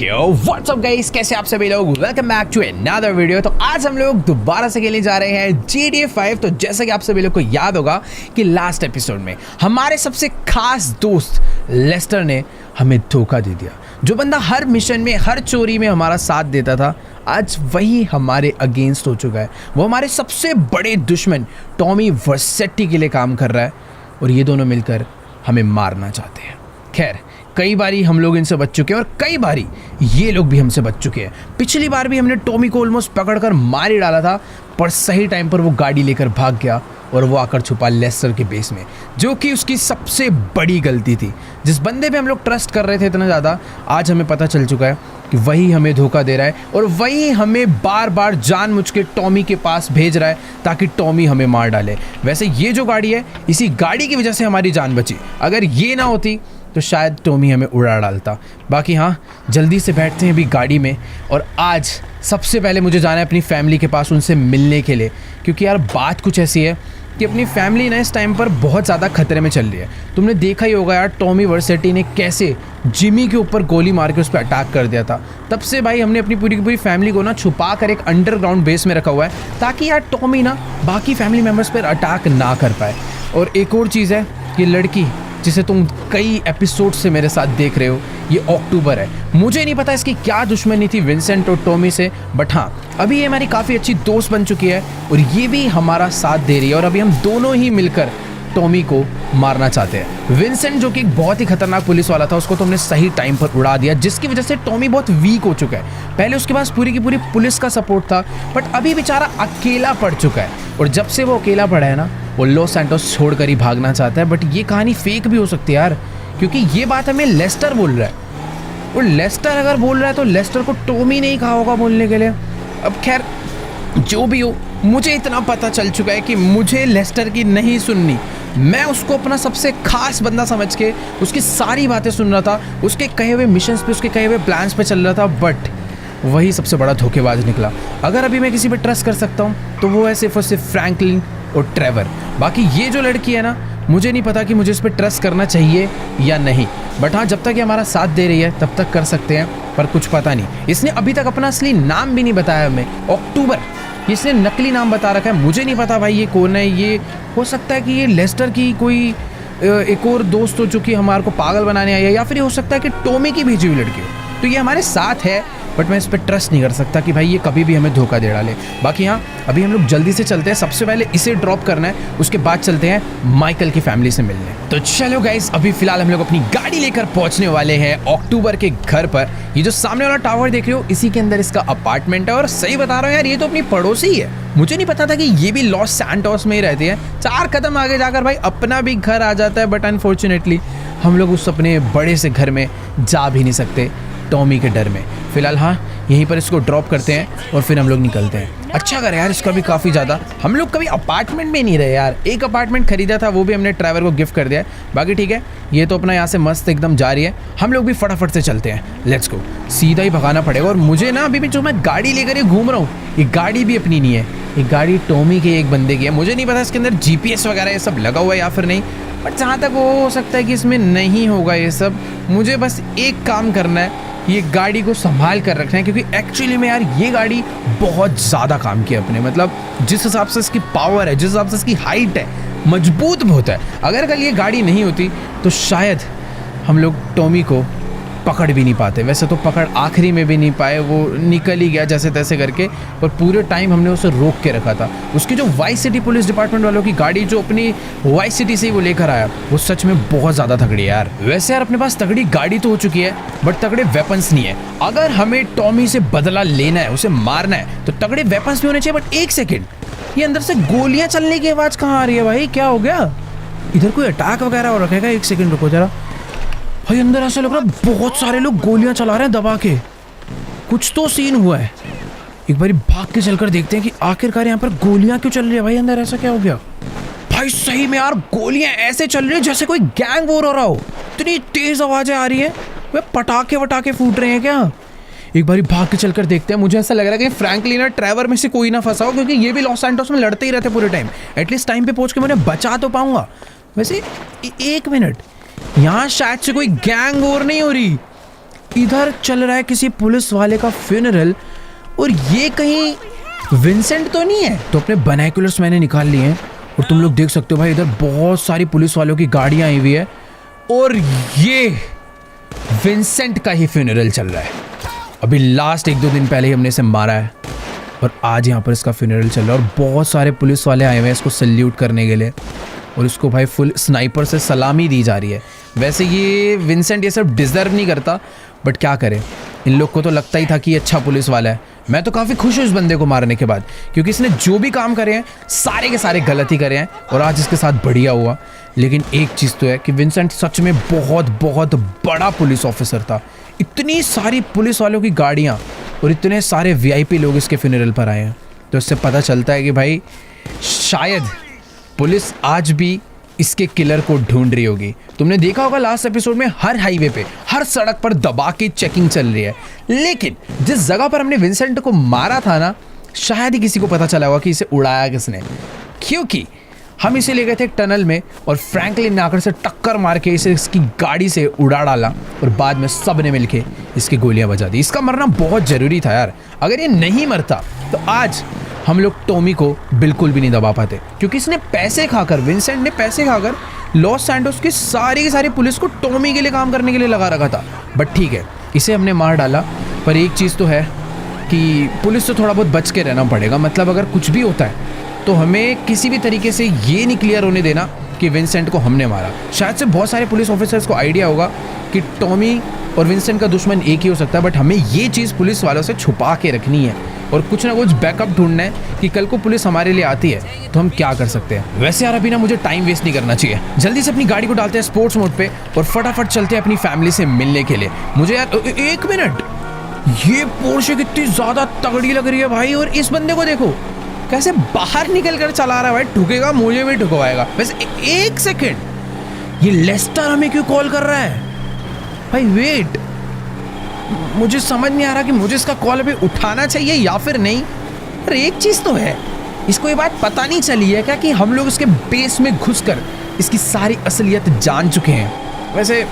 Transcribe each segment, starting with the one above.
Yo what's up guys, कैसे आप सभी लोग। Welcome back to another video. तो आज हम लोग दोबारा से खेलने जा रहे हैं GTA 5। तो जैसा कि आप सभी लोग को याद होगा कि लास्ट एपिसोड में हमारे सबसे खास दोस्त लेस्टर ने हमें धोखा दे दिया। जो बंदा हर मिशन में, हर चोरी में हमारा साथ देता था, आज वही हमारे अगेंस्ट हो चुका है। वो हमारे सबसे बड़े दुश्मन टॉमी वर्सेट्टी के लिए काम कर रहा है और ये दोनों मिलकर हमें मारना चाहते हैं। खैर, कई बारी हम लोग इनसे बच चुके हैं और कई बारी ये लोग भी हमसे बच चुके हैं। पिछली बार भी हमने टॉमी को ऑलमोस्ट पकड़कर मार ही डाला था, पर सही टाइम पर वो गाड़ी लेकर भाग गया और वो आकर छुपा लेस्टर के बेस में, जो कि उसकी सबसे बड़ी गलती थी। जिस बंदे पे हम लोग ट्रस्ट कर रहे थे इतना ज़्यादा, आज हमें पता चल चुका है कि वही हमें धोखा दे रहा है और वही हमें बार बार जानबूझ के टॉमी के पास भेज रहा है ताकि टॉमी हमें मार डाले। वैसे ये जो गाड़ी है, इसी गाड़ी की वजह से हमारी जान बची। अगर ये ना होती तो शायद टॉमी हमें उड़ा डालता। बाकी हाँ, जल्दी से बैठते हैं अभी गाड़ी में और आज सबसे पहले मुझे जाना है अपनी फैमिली के पास, उनसे मिलने के लिए। क्योंकि यार बात कुछ ऐसी है कि अपनी फैमिली ना इस टाइम पर बहुत ज़्यादा खतरे में चल रही है। तुमने देखा ही होगा यार, टॉमी वर्सेट्टी ने कैसे जिमी के ऊपर गोली मार के उस पर अटैक कर दिया था। तब से भाई हमने अपनी पूरी की पूरी फैमिली को ना छुपा कर एक अंडरग्राउंड बेस में रखा हुआ है ताकि यार टॉमी ना बाकी फैमिली मेम्बर्स पर अटैक ना कर पाए। और एक और चीज़ है, ये लड़की जिसे तुम कई एपिसोड से मेरे साथ देख रहे हो, ये अक्टूबर है। मुझे नहीं पता इसकी क्या दुश्मनी थी विंसेंट और टॉमी से, बट हाँ, अभी ये हमारी काफ़ी अच्छी दोस्त बन चुकी है और ये भी हमारा साथ दे रही है। और अभी हम दोनों ही मिलकर टॉमी को मारना चाहते हैं। विंसेंट जो कि एक बहुत ही खतरनाक पुलिस वाला था, उसको तो हमने सही टाइम पर उड़ा दिया, जिसकी वजह से टॉमी बहुत वीक हो चुका है। पहले उसके पास पूरी की पूरी पुलिस का सपोर्ट था, बट अभी बेचारा अकेला पड़ चुका है। और जब से वो अकेला पड़ा है ना, वो लॉस सैंटोस छोड़कर ही भागना चाहता है। बट ये कहानी फेक भी हो सकती है यार, क्योंकि ये बात हमें लेस्टर बोल रहा है और लेस्टर अगर बोल रहा है तो लेस्टर को टॉमी नहीं कहा होगा बोलने के लिए। अब खैर, जो भी हो, मुझे इतना पता चल चुका है कि मुझे लेस्टर की नहीं सुननी। मैं उसको अपना सबसे खास बंदा समझ के उसकी सारी बातें सुन रहा था, उसके कहे हुए मिशंस पे, उसके कहे हुए प्लान्स पे चल रहा था, बट वही सबसे बड़ा धोखेबाज निकला। अगर अभी मैं किसी पे ट्रस्ट कर सकता हूँ तो वो है सिर्फ और सिर्फ फ्रैंकलिन और ट्रेवर। बाकी ये जो लड़की है ना, मुझे नहीं पता कि मुझे इस पर ट्रस्ट करना चाहिए या नहीं, बट हाँ, जब तक ये हमारा साथ दे रही है तब तक कर सकते हैं। पर कुछ पता नहीं, इसने अभी तक अपना असली नाम भी नहीं बताया हमें। अक्टूबर, इसने नकली नाम बता रखा है। मुझे नहीं पता भाई ये कौन है। ये हो सकता है कि ये लेस्टर की कोई एक और दोस्त हो जो कि हमारे को पागल बनाने आई है, या फिर ये हो सकता है कि टॉमी की भेजी हुई लड़की हो। तो ये हमारे साथ है, बट मैं इस पर ट्रस्ट नहीं कर सकता कि भाई ये कभी भी हमें धोखा दे डाले। बाकी हाँ, अभी हम लोग जल्दी से चलते हैं। सबसे पहले इसे ड्रॉप करना है, उसके बाद चलते हैं माइकल की फैमिली से मिलने। तो चलो गाइस, अभी फिलहाल हम लोग अपनी गाड़ी लेकर पहुंचने वाले हैं अक्टूबर के घर पर। ये जो सामने वाला टावर देख रहे हो, इसी के अंदर इसका अपार्टमेंट है। और सही बता रहा हूँ यार, ये तो अपनी पड़ोसी है। मुझे नहीं पता था कि ये भी लॉस सैंटोस में ही रहती है। 4 कदम आगे जाकर भाई अपना भी घर आ जाता है, बट अनफॉर्चुनेटली हम लोग उस अपने बड़े से घर में जा भी नहीं सकते टॉमी के डर में। फिलहाल हाँ, यहीं पर इसको ड्रॉप करते हैं और फिर हम लोग निकलते हैं। अच्छा कर यार, इसका भी काफ़ी ज़्यादा। हम लोग कभी अपार्टमेंट में नहीं रहे यार। एक अपार्टमेंट खरीदा था, वो भी हमने ड्राइवर को गिफ्ट कर दिया है। बाकी ठीक है, ये तो अपना यहाँ से मस्त एकदम जा रही है। हम लोग भी फटाफट से चलते हैं। Let's go. सीधा ही भगाना पड़ेगा। और मुझे ना अभी भी जो मैं गाड़ी लेकर ये घूम रहा हूँ, ये गाड़ी भी अपनी नहीं है, ये गाड़ी टॉमी के एक बंदे की है। मुझे नहीं पता इसके अंदर GPS वगैरह ये सब लगा हुआ है या फिर नहीं, बट जहाँ तक वो हो सकता है कि इसमें नहीं होगा ये सब। मुझे बस एक काम करना है, ये गाड़ी को संभाल कर रखना है, क्योंकि एक्चुअली में यार ये गाड़ी बहुत ज़्यादा काम की है अपने। मतलब जिस हिसाब से इसकी पावर है, जिस हिसाब से इसकी हाइट है, मजबूत बहुत है। अगर कल ये गाड़ी नहीं होती तो शायद हम लोग टॉमी को पकड़ भी नहीं पाते। वैसे तो पकड़ आखिरी में भी नहीं पाए, वो निकल ही गया जैसे तैसे करके, पर पूरे टाइम हमने उसे रोक के रखा था। उसकी जो वाइस सिटी पुलिस डिपार्टमेंट वालों की गाड़ी जो अपनी वाइस सिटी से ही वो लेकर आया, वो सच में बहुत ज़्यादा तगड़ी है यार। वैसे यार अपने पास तगड़ी गाड़ी तो हो चुकी है, बट तगड़े वेपन्स नहीं है। अगर हमें टॉमी से बदला लेना है, उसे मारना है, तो तगड़े वेपन्स भी होने चाहिए। बट एक सेकेंड, ये अंदर से गोलियाँ चलने की आवाज़ कहाँ आ रही है भाई? क्या हो गया? इधर कोई अटैक वगैरह हो रखेगा? एक सेकेंड रुको जरा भाई, अंदर ऐसा लग रहा है बहुत सारे लोग गोलियां चला रहे हैं दबा के। कुछ तो सीन हुआ है। एक बार भाग के चलकर देखते हैं कि आखिरकार यहाँ पर गोलियां क्यों चल रही है भाई। अंदर ऐसा क्या हो गया भाई? सही में यार गोलियां ऐसे चल रही है जैसे कोई गैंग वॉर हो रहा हो। इतनी तेज आवाजें आ रही है। वे पटाखे वटाखे फूट रहे हैं क्या? एक बार भाग के चलकर देखते हैं। मुझे ऐसा लग रहा है कि फ्रैंकलिन और ट्रेवर में से कोई ना फंसा हो, क्योंकि ये भी लॉस सैंटोस में लड़ते ही रहते पूरे टाइम। एटलीस्ट टाइम पे पहुंच के मैं बचा तो पाऊंगा। वैसे एक मिनट, यहाँ शायद से कोई गैंग वॉर नहीं हो रही, इधर चल रहा है किसी पुलिस वाले का फ्यूनरल, और ये कहीं विंसेंट तो नहीं है। तो अपने बाइनोकुलर्स मैंने निकाल लिए हैं और तुम लोग देख सकते हो भाई इधर बहुत सारी पुलिस वालों की गाड़ियां आई हुई है और ये विंसेंट का ही फ्यूनरल चल रहा है। अभी लास्ट 1-2 दिन पहले ही हमने इसे मारा है और आज यहाँ पर इसका फ्यूनरल चल रहा है और बहुत सारे पुलिस वाले आए हुए हैं इसको सल्यूट करने के लिए और इसको भाई फुल स्नाइपर से सलामी दी जा रही है। वैसे ये विंसेंट ये सब डिज़र्व नहीं करता, बट क्या करें, इन लोग को तो लगता ही था कि ये अच्छा पुलिस वाला है। मैं तो काफ़ी खुश हूँ इस बंदे को मारने के बाद, क्योंकि इसने जो भी काम करे हैं सारे के सारे गलत ही करे हैं और आज इसके साथ बढ़िया हुआ। लेकिन एक चीज़ तो है कि विंसेंट सच में बहुत बहुत बड़ा पुलिस ऑफिसर था। इतनी सारी पुलिस वालों की गाड़ियाँ और इतने सारे वीआईपी लोग इसके फ्यूनरल पर आए हैं, तो इससे पता चलता है कि भाई शायद पुलिस आज भी इसके किलर को ढूंढ रही होगी। तुमने देखा होगा लास्ट एपिसोड में हर हाईवे पे, हर सड़क पर दबा के चेकिंग चल रही है, लेकिन जिस जगह पर हमने विंसेंट को मारा था ना, शायद ही किसी को पता चला होगा कि इसे उड़ाया किसने, क्योंकि हम इसे ले गए थे एक टनल में और फ्रैंकलिन ने आकर से टक्कर मार के इसे इसकी गाड़ी से उड़ा डाला और बाद में सब ने मिलके इसकी गोलियां बजा दी। इसका मरना बहुत ज़रूरी था यार, अगर ये नहीं मरता तो आज हम लोग टॉमी को बिल्कुल भी नहीं दबा पाते, क्योंकि इसने पैसे खाकर, विंसेंट ने पैसे खाकर लॉस सैंटोस की सारी पुलिस को टॉमी के लिए काम करने के लिए लगा रखा था। बट ठीक है, इसे हमने मार डाला, पर एक चीज़ तो है कि पुलिस से थोड़ा बहुत बच के रहना पड़ेगा। मतलब अगर कुछ भी होता है तो हमें किसी भी तरीके से ये नहीं क्लियर होने देना कि विंसेंट को हमने मारा। शायद से बहुत सारे पुलिस ऑफिसर्स को आइडिया होगा कि टॉमी और विंसेंट का दुश्मन एक ही हो सकता है, बट हमें ये चीज़ पुलिस वालों से छुपा के रखनी है और कुछ ना कुछ बैकअप ढूंढना है कि कल को पुलिस हमारे लिए आती है तो हम क्या कर सकते हैं। वैसे यार अभी ना मुझे टाइम वेस्ट नहीं करना चाहिए, जल्दी से अपनी गाड़ी को डालते हैं स्पोर्ट्स मोड पे और फटाफट चलते हैं अपनी फैमिली से मिलने के लिए। मुझे यार 1 मिनट, ये पोर्शे कितनी ज़्यादा तगड़ी लग रही है भाई, और इस बंदे को देखो कैसे बाहर निकल कर चला रहा है भाई, ठुकेगा मुझे भी ठुकवाएगा। वैसे 1 सेकेंड, ये लेस्टर हमें क्यों कॉल कर रहा है भाई? वेट, मुझे समझ नहीं आ रहा कि मुझे इसका कॉल अभी उठाना चाहिए या फिर नहीं। पर एक चीज़ तो है, इसको ये बात पता नहीं चली है क्या कि हम लोग इसके बेस में घुसकर इसकी सारी असलियत जान चुके हैं। वैसे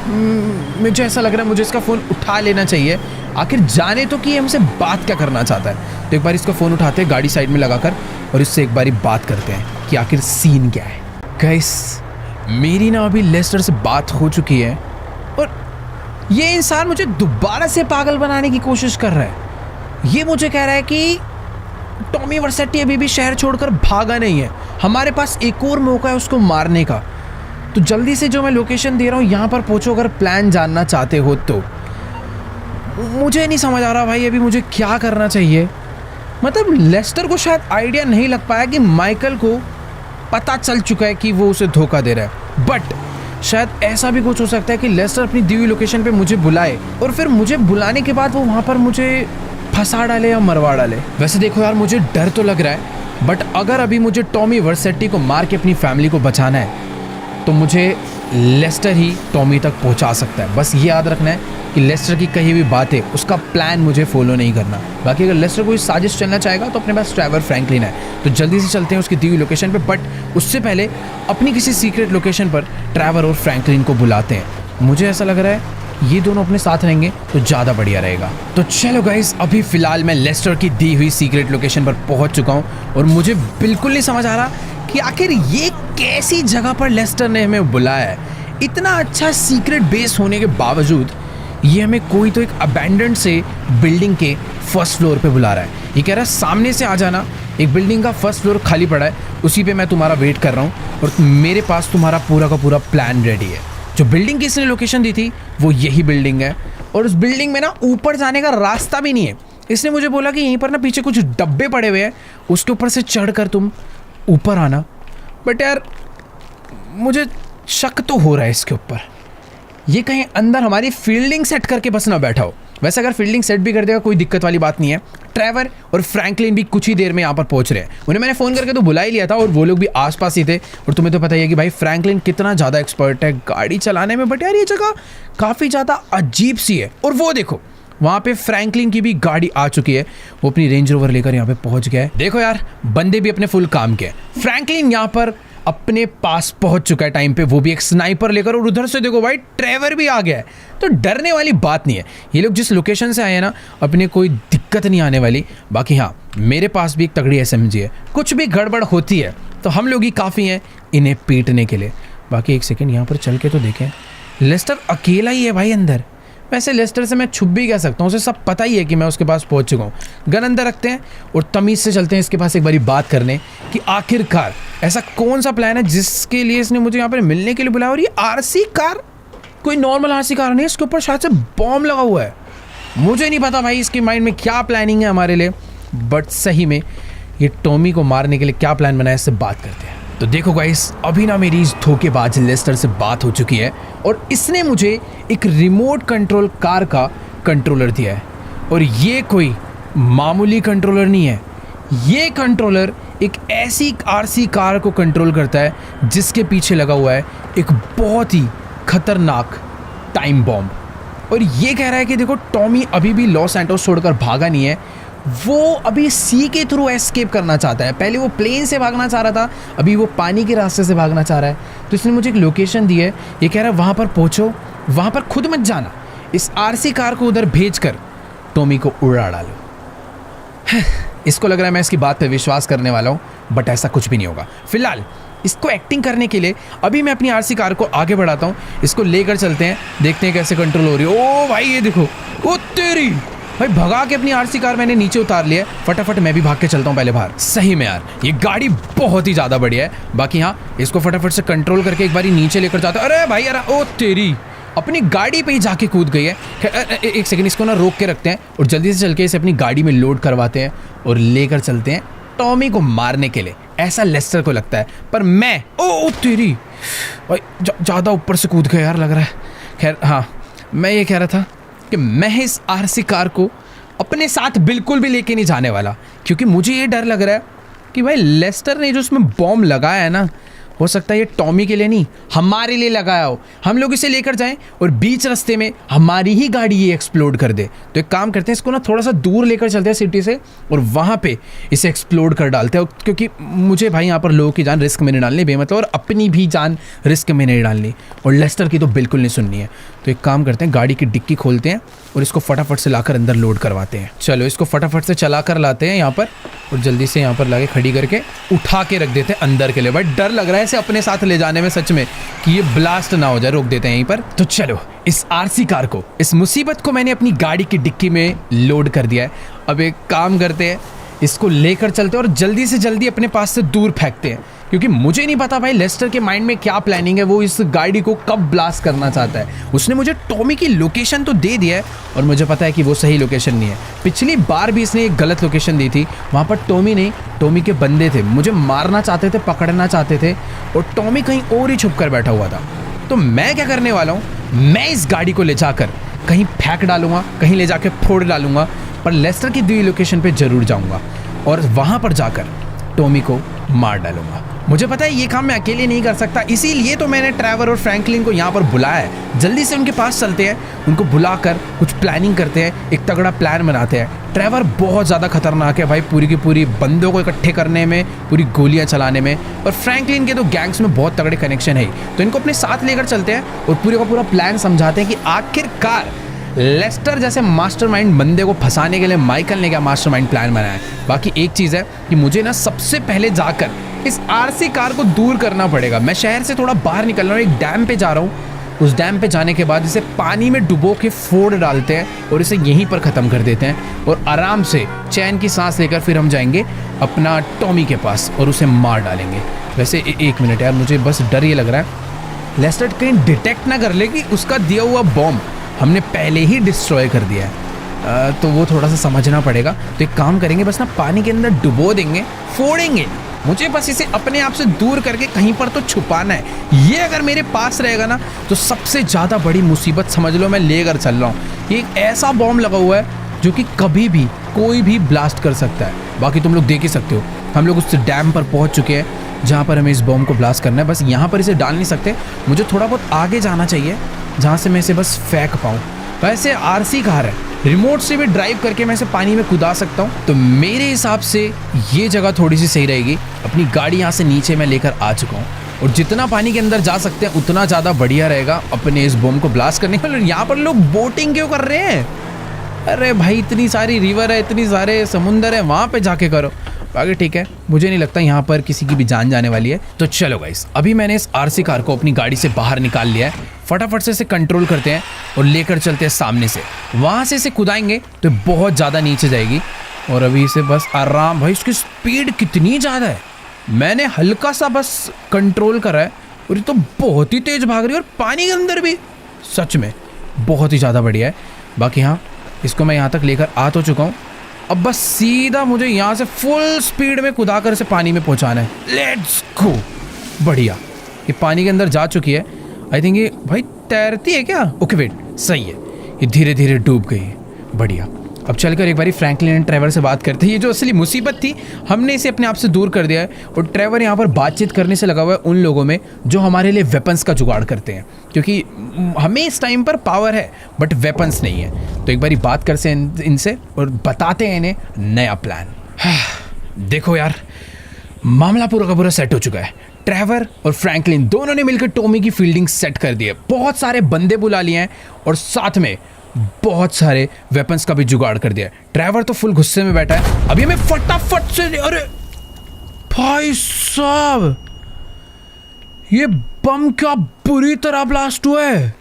मुझे ऐसा लग रहा है मुझे इसका फ़ोन उठा लेना चाहिए, आखिर जाने तो कि हमसे बात क्या करना चाहता है। तो एक बार इसका फ़ोन उठाते हैं गाड़ी साइड में लगाकर और इससे एक बारी बात करते हैं कि आखिर सीन क्या है। गाइस, मेरी ना अभी लेस्टर से बात हो चुकी है और ये इंसान मुझे दोबारा से पागल बनाने की कोशिश कर रहा है। ये मुझे कह रहा है कि टॉमी वर्सेटी अभी भी शहर छोड़कर भागा नहीं है, हमारे पास एक और मौका है उसको मारने का। तो जल्दी से जो मैं लोकेशन दे रहा हूँ यहाँ पर पहुँचो अगर प्लान जानना चाहते हो तो। मुझे नहीं समझ आ रहा भाई अभी मुझे क्या करना चाहिए। मतलब लेस्टर को शायद आइडिया नहीं लग पाया कि माइकल को पता चल चुका है कि वो उसे धोखा दे रहा है, बट शायद ऐसा भी कुछ हो सकता है कि लेस्टर अपनी दी हुई लोकेशन पे मुझे बुलाए और फिर मुझे बुलाने के बाद वो वहाँ पर मुझे फंसा डाले या मरवा डाले। वैसे देखो यार, मुझे डर तो लग रहा है, बट अगर अभी मुझे टॉमी वर्सेटी को मार के अपनी फैमिली को बचाना है तो मुझे लेस्टर ही टॉमी तक पहुंचा सकता है। बस ये याद रखना है कि लेस्टर की कही हुई बात है, उसका प्लान मुझे फॉलो नहीं करना। बाकी अगर लेस्टर कोई साजिश चलना चाहेगा तो अपने पास ट्रेवर फ्रैंकलिन है, तो जल्दी से चलते हैं उसकी दी हुई लोकेशन पे। बट उससे पहले अपनी किसी सीक्रेट लोकेशन पर ट्रेवर और फ्रैंकलिन को बुलाते हैं। मुझे ऐसा लग रहा है ये दोनों अपने साथ रहेंगे तो ज़्यादा बढ़िया रहेगा। तो चलो गाइस, अभी फ़िलहाल मैं लेस्टर की दी हुई सीक्रेट लोकेशन पर पहुँच चुका हूँ और मुझे बिल्कुल नहीं समझ आ रहा कि आखिर ये कैसी जगह पर लेस्टर ने हमें बुलाया है। इतना अच्छा सीक्रेट बेस होने के बावजूद ये हमें कोई तो एक अबैंडन्ड से बिल्डिंग के फर्स्ट फ्लोर पे बुला रहा है। ये कह रहा है सामने से आ जाना, एक बिल्डिंग का फर्स्ट फ्लोर खाली पड़ा है, उसी पे मैं तुम्हारा वेट कर रहा हूँ और मेरे पास तुम्हारा पूरा का पूरा प्लान रेडी है। जो बिल्डिंग की इसने लोकेशन दी थी वो यही बिल्डिंग है और उस बिल्डिंग में ना ऊपर जाने का रास्ता भी नहीं है। इसने मुझे बोला कि यहीं पर ना पीछे कुछ डब्बे पड़े हुए हैं, उसके ऊपर से चढ़ कर तुम ऊपर आना। बट यार मुझे शक तो हो रहा है इसके ऊपर, ये कहीं अंदर हमारी फील्डिंग सेट करके बस ना बैठा हो। वैसे अगर फील्डिंग सेट भी कर देगा कोई दिक्कत वाली बात नहीं है। ट्रेवर और फ्रैंकलिन भी कुछ ही देर में यहाँ पर पहुँच रहे हैं। उन्हें मैंने फ़ोन करके तो बुला ही लिया था और वो लोग भी आसपास ही थे। और तुम्हें तो पता ही है कि भाई फ्रैंकलिन कितना ज़्यादा एक्सपर्ट है गाड़ी चलाने में। बट यार ये जगह काफ़ी ज़्यादा अजीब सी है। और वो देखो वहाँ पे फ्रैंकलिन की भी गाड़ी आ चुकी है, वो अपनी रेंज रोवर लेकर यहाँ पे पहुँच गया है। देखो यार, बंदे भी अपने फुल काम के। फ्रैंकलिन यहाँ पर अपने पास पहुंच चुका है टाइम पे, वो भी एक स्नाइपर लेकर। और उधर से देखो भाई ट्रेवर भी आ गया है, तो डरने वाली बात नहीं है। ये लोग जिस लोकेशन से आए हैं ना, अपने कोई दिक्कत नहीं आने वाली। बाकी हाँ, मेरे पास भी एक तगड़ी SMG है, कुछ भी गड़बड़ होती है तो हम लोग ही काफ़ी हैं इन्हें पीटने के लिए। बाकी एक सेकेंड यहाँ पर चल के तो देखें, लेस्टर अकेला ही है भाई अंदर। वैसे लेस्टर से मैं छुप भी कह सकता हूँ, उसे सब पता ही है कि मैं उसके पास पहुँच चुका हूँ। गन अंदर रखते हैं और तमीज़ से चलते हैं इसके पास एक बारी बात करने कि आखिरकार ऐसा कौन सा प्लान है जिसके लिए इसने मुझे यहाँ पर मिलने के लिए बुलाया। और ये RC कार कोई नॉर्मल RC कार नहीं है, इसके ऊपर शायद से बॉम्ब लगा हुआ है। मुझे नहीं पता भाई इसके माइंड में क्या प्लानिंग है हमारे लिए, बट सही में ये टॉमी को मारने के लिए क्या प्लान बनाया, इससे बात करते हैं। तो देखो गाइस, अभी ना मेरी इस धोखेबाज लेस्टर से बात हो चुकी है और इसने मुझे एक रिमोट कंट्रोल कार का कंट्रोलर दिया है। और ये कोई मामूली कंट्रोलर नहीं है, ये कंट्रोलर एक ऐसी RC कार को कंट्रोल करता है जिसके पीछे लगा हुआ है एक बहुत ही खतरनाक टाइम बॉम्ब। और ये कह रहा है कि देखो टॉमी अभी भी लॉस सैंटोस छोड़कर भागा नहीं है, वो अभी सी के थ्रू एस्केप करना चाहता है। पहले वो प्लेन से भागना चाह रहा था, अभी वो पानी के रास्ते से भागना चाह रहा है। तो इसने मुझे एक लोकेशन दी है, ये कह रहा है वहाँ पर पहुँचो, वहाँ पर खुद मत जाना, इस RC कार को उधर भेजकर टॉमी को उड़ा डालो। इसको लग रहा है मैं इसकी बात पे विश्वास करने वाला हूँ, बट ऐसा कुछ भी नहीं होगा। फिलहाल इसको एक्टिंग करने के लिए अभी मैं अपनी RC कार को आगे बढ़ाता हूँ, इसको लेकर चलते हैं, देखते हैं कैसे कंट्रोल हो रही है। ओ भाई ये देखो, ओ तेरी भाई, भगा के अपनी RC कार मैंने नीचे उतार लिया है। फटाफट मैं भी भाग के चलता हूँ पहले बाहर। सही में यार ये गाड़ी बहुत ही ज़्यादा बढ़िया है। बाकी हाँ, इसको फटाफट से कंट्रोल करके एक बारी नीचे लेकर जाता। अरे भाई यार, ओ तेरी अपनी गाड़ी पे ही जाके कूद गई है। एक सेकंड, इसको ना रोक के रखते हैं और जल्दी से चल के इसे अपनी गाड़ी में लोड करवाते हैं और लेकर चलते हैं टॉमी को मारने के लिए, ऐसा लेस्टर को लगता है। पर मैं ओ तेरी भाई ज़्यादा ऊपर से कूद गया यार लग रहा है। खैर हाँ, मैं ये कह रहा था कि मैं इस RC कार को अपने साथ बिल्कुल भी लेके नहीं जाने वाला, क्योंकि मुझे ये डर लग रहा है कि भाई लेस्टर ने जो उसमें बॉम्ब लगाया है ना, हो सकता है ये टॉमी के लिए नहीं हमारे लिए लगाया हो। हम लोग इसे लेकर जाएं और बीच रास्ते में हमारी ही गाड़ी ये एक्सप्लोड कर दे। तो एक काम करते हैं, इसको ना थोड़ा सा दूर लेकर चलते हैं सिटी से और वहाँ पे इसे एक्सप्लोड कर डालते हैं, क्योंकि मुझे भाई यहाँ पर लोगों की जान रिस्क में नहीं डालनी बेमतलब, और अपनी भी जान रिस्क में नहीं डालनी, और लेस्टर की तो बिल्कुल नहीं सुननी है। तो एक काम करते हैं, गाड़ी की डिक्की खोलते हैं और इसको फटाफट से लाकर अंदर लोड करवाते हैं। चलो इसको फटाफट से चला कर लाते हैं यहाँ पर और जल्दी से यहाँ पर लाके खड़ी करके उठा के रख देते हैं अंदर के लिए। भाई डर लग रहा है इसे अपने साथ ले जाने में सच में, कि ये ब्लास्ट ना हो जाए। रोक देते हैं यहीं पर। तो चलो इस RC कार को, इस मुसीबत को मैंने अपनी गाड़ी की डिक्की में लोड कर दिया है। अब एक काम करते हैं, इसको लेकर चलते हैं और जल्दी से जल्दी अपने पास से दूर फेंकते हैं, क्योंकि मुझे नहीं पता भाई लेस्टर के माइंड में क्या प्लानिंग है, वो इस गाड़ी को कब ब्लास्ट करना चाहता है। उसने मुझे टॉमी की लोकेशन तो दे दिया है और मुझे पता है कि वो सही लोकेशन नहीं है। पिछली बार भी इसने एक गलत लोकेशन दी थी, वहाँ पर टॉमी नहीं, टॉमी के बंदे थे, मुझे मारना चाहते थे, पकड़ना चाहते थे, और टॉमी कहीं और ही छुप कर बैठा हुआ था। तो मैं क्या करने वाला हूँ, मैं इस गाड़ी को ले जाकर कहीं फेंक डालूंगा, कहीं ले जाकर फोड़ डालूंगा, पर लेस्टर की दी लोकेशन पे जरूर जाऊंगा और वहाँ पर जाकर टॉमी को मार डालूंगा। मुझे पता है ये काम मैं अकेले नहीं कर सकता, इसीलिए तो मैंने ट्रेवर और फ्रैंकलिन को यहाँ पर बुलाया है। जल्दी से उनके पास चलते हैं, उनको बुलाकर कुछ प्लानिंग करते हैं, एक तगड़ा प्लान बनाते हैं। ट्रेवर बहुत ज़्यादा खतरनाक है भाई, पूरी की पूरी बंदों को इकट्ठे करने में, पूरी गोलियाँ चलाने में, और फ्रैंकलिन के तो गैंग्स में बहुत तगड़े कनेक्शन है। तो इनको अपने साथ लेकर चलते हैं और पूरे का पूरा प्लान समझाते हैं कि आखिरकार लेस्टर जैसे मास्टरमाइंड बंदे को फंसाने के लिए माइकल ने क्या मास्टरमाइंड प्लान बनाया है। बाकी एक चीज़ है कि मुझे ना सबसे पहले जाकर इस RC कार को दूर करना पड़ेगा। मैं शहर से थोड़ा बाहर निकल रहा हूँ, एक डैम पे जा रहा हूँ। उस डैम पे जाने के बाद इसे पानी में डुबो के फोड़ डालते हैं और इसे यहीं पर ख़त्म कर देते हैं, और आराम से चैन की सांस लेकर फिर हम जाएंगे अपना टॉमी के पास और उसे मार डालेंगे। वैसे एक मिनट यार, मुझे बस डर ये लग रहा है लेस्टर कहीं डिटेक्ट ना कर ले कि उसका दिया हुआ बॉम्ब हमने पहले ही डिस्ट्रॉय कर दिया है, तो वो थोड़ा सा समझना पड़ेगा। तो एक काम करेंगे, बस ना पानी के अंदर डुबो देंगे, फोड़ेंगे। मुझे बस इसे अपने आप से दूर करके कहीं पर तो छुपाना है। ये अगर मेरे पास रहेगा ना तो सबसे ज़्यादा बड़ी मुसीबत समझ लो मैं लेकर चल रहा हूँ। ये एक ऐसा बॉम्ब लगा हुआ है जो कि कभी भी कोई भी ब्लास्ट कर सकता है। बाकी तुम लोग देख ही सकते हो, हम लोग उस डैम पर पहुँच चुके हैं जहाँ पर हमें इस बॉम्ब को ब्लास्ट करना है। बस यहाँ पर इसे डाल नहीं सकते, मुझे थोड़ा बहुत आगे जाना चाहिए जहाँ से मैं इसे बस फेंक पाऊँ। वैसे RC कार है, रिमोट से भी ड्राइव करके मैं इसे पानी में कूदा सकता हूँ। तो मेरे हिसाब से ये जगह थोड़ी सी सही रहेगी। अपनी गाड़ी यहाँ से नीचे मैं लेकर आ चुका हूँ और जितना पानी के अंदर जा सकते हैं उतना ज़्यादा बढ़िया रहेगा अपने इस बम को ब्लास्ट करने के लिए। यहाँ पर लोग बोटिंग क्यों कर रहे हैं? अरे भाई इतनी सारी रिवर है, इतनी सारे समुंदर है, वहाँ पे जाके करो। बाकी ठीक है, मुझे नहीं लगता यहाँ पर किसी की भी जान जाने वाली है। तो चलो गाइस, अभी मैंने इस आरसी कार को अपनी गाड़ी से बाहर निकाल लिया है। फटाफट से इसे कंट्रोल करते हैं और लेकर चलते हैं सामने से। वहाँ से इसे कुदाएंगे तो बहुत ज़्यादा नीचे जाएगी और अभी इसे बस आराम। भाई इसकी स्पीड कितनी ज़्यादा है, मैंने हल्का सा बस कंट्रोल करा है और ये तो बहुत ही तेज़ भाग रही है और पानी के अंदर भी सच में बहुत ही ज़्यादा बढ़िया है। बाकी हाँ, इसको मैं यहाँ तक लेकर आ तो चुका हूँ। अब बस सीधा मुझे यहाँ से फुल स्पीड में कुदा कर इसे पानी में पहुँचाना है। Let's go. बढ़िया, ये पानी के अंदर जा चुकी है। आई थिंक ये भाई तैरती है क्या? ओके वेट, सही है, ये धीरे धीरे डूब गई है। बढ़िया। अब चलकर एक बारी फ्रैंकलिन एंड ट्रेवर से बात करते हैं। ये जो असली मुसीबत थी हमने इसे अपने आप से दूर कर दिया है और ट्रेवर यहाँ पर बातचीत करने से लगा हुआ है उन लोगों में जो हमारे लिए वेपन्स का जुगाड़ करते हैं, क्योंकि हमें इस टाइम पर पावर है बट वेपन्स नहीं है। तो एक बारी बात करते हैं इनसे और बताते हैं इन्हें नया प्लान। देखो यार, मामला पूरा का पूरा सेट हो चुका है। ट्रेवर और फ्रैंकलिन दोनों ने मिलकर टॉमी की फील्डिंग सेट कर दी है। बहुत सारे बंदे बुला लिए हैं और साथ में बहुत सारे वेपन्स का भी जुगाड़ कर दिया है। ट्रेवर तो फुल गुस्से में बैठा है। अभी हमें फटाफट से, अरे भाई साहब, ये बम क्या बुरी तरह ब्लास्ट हुआ है।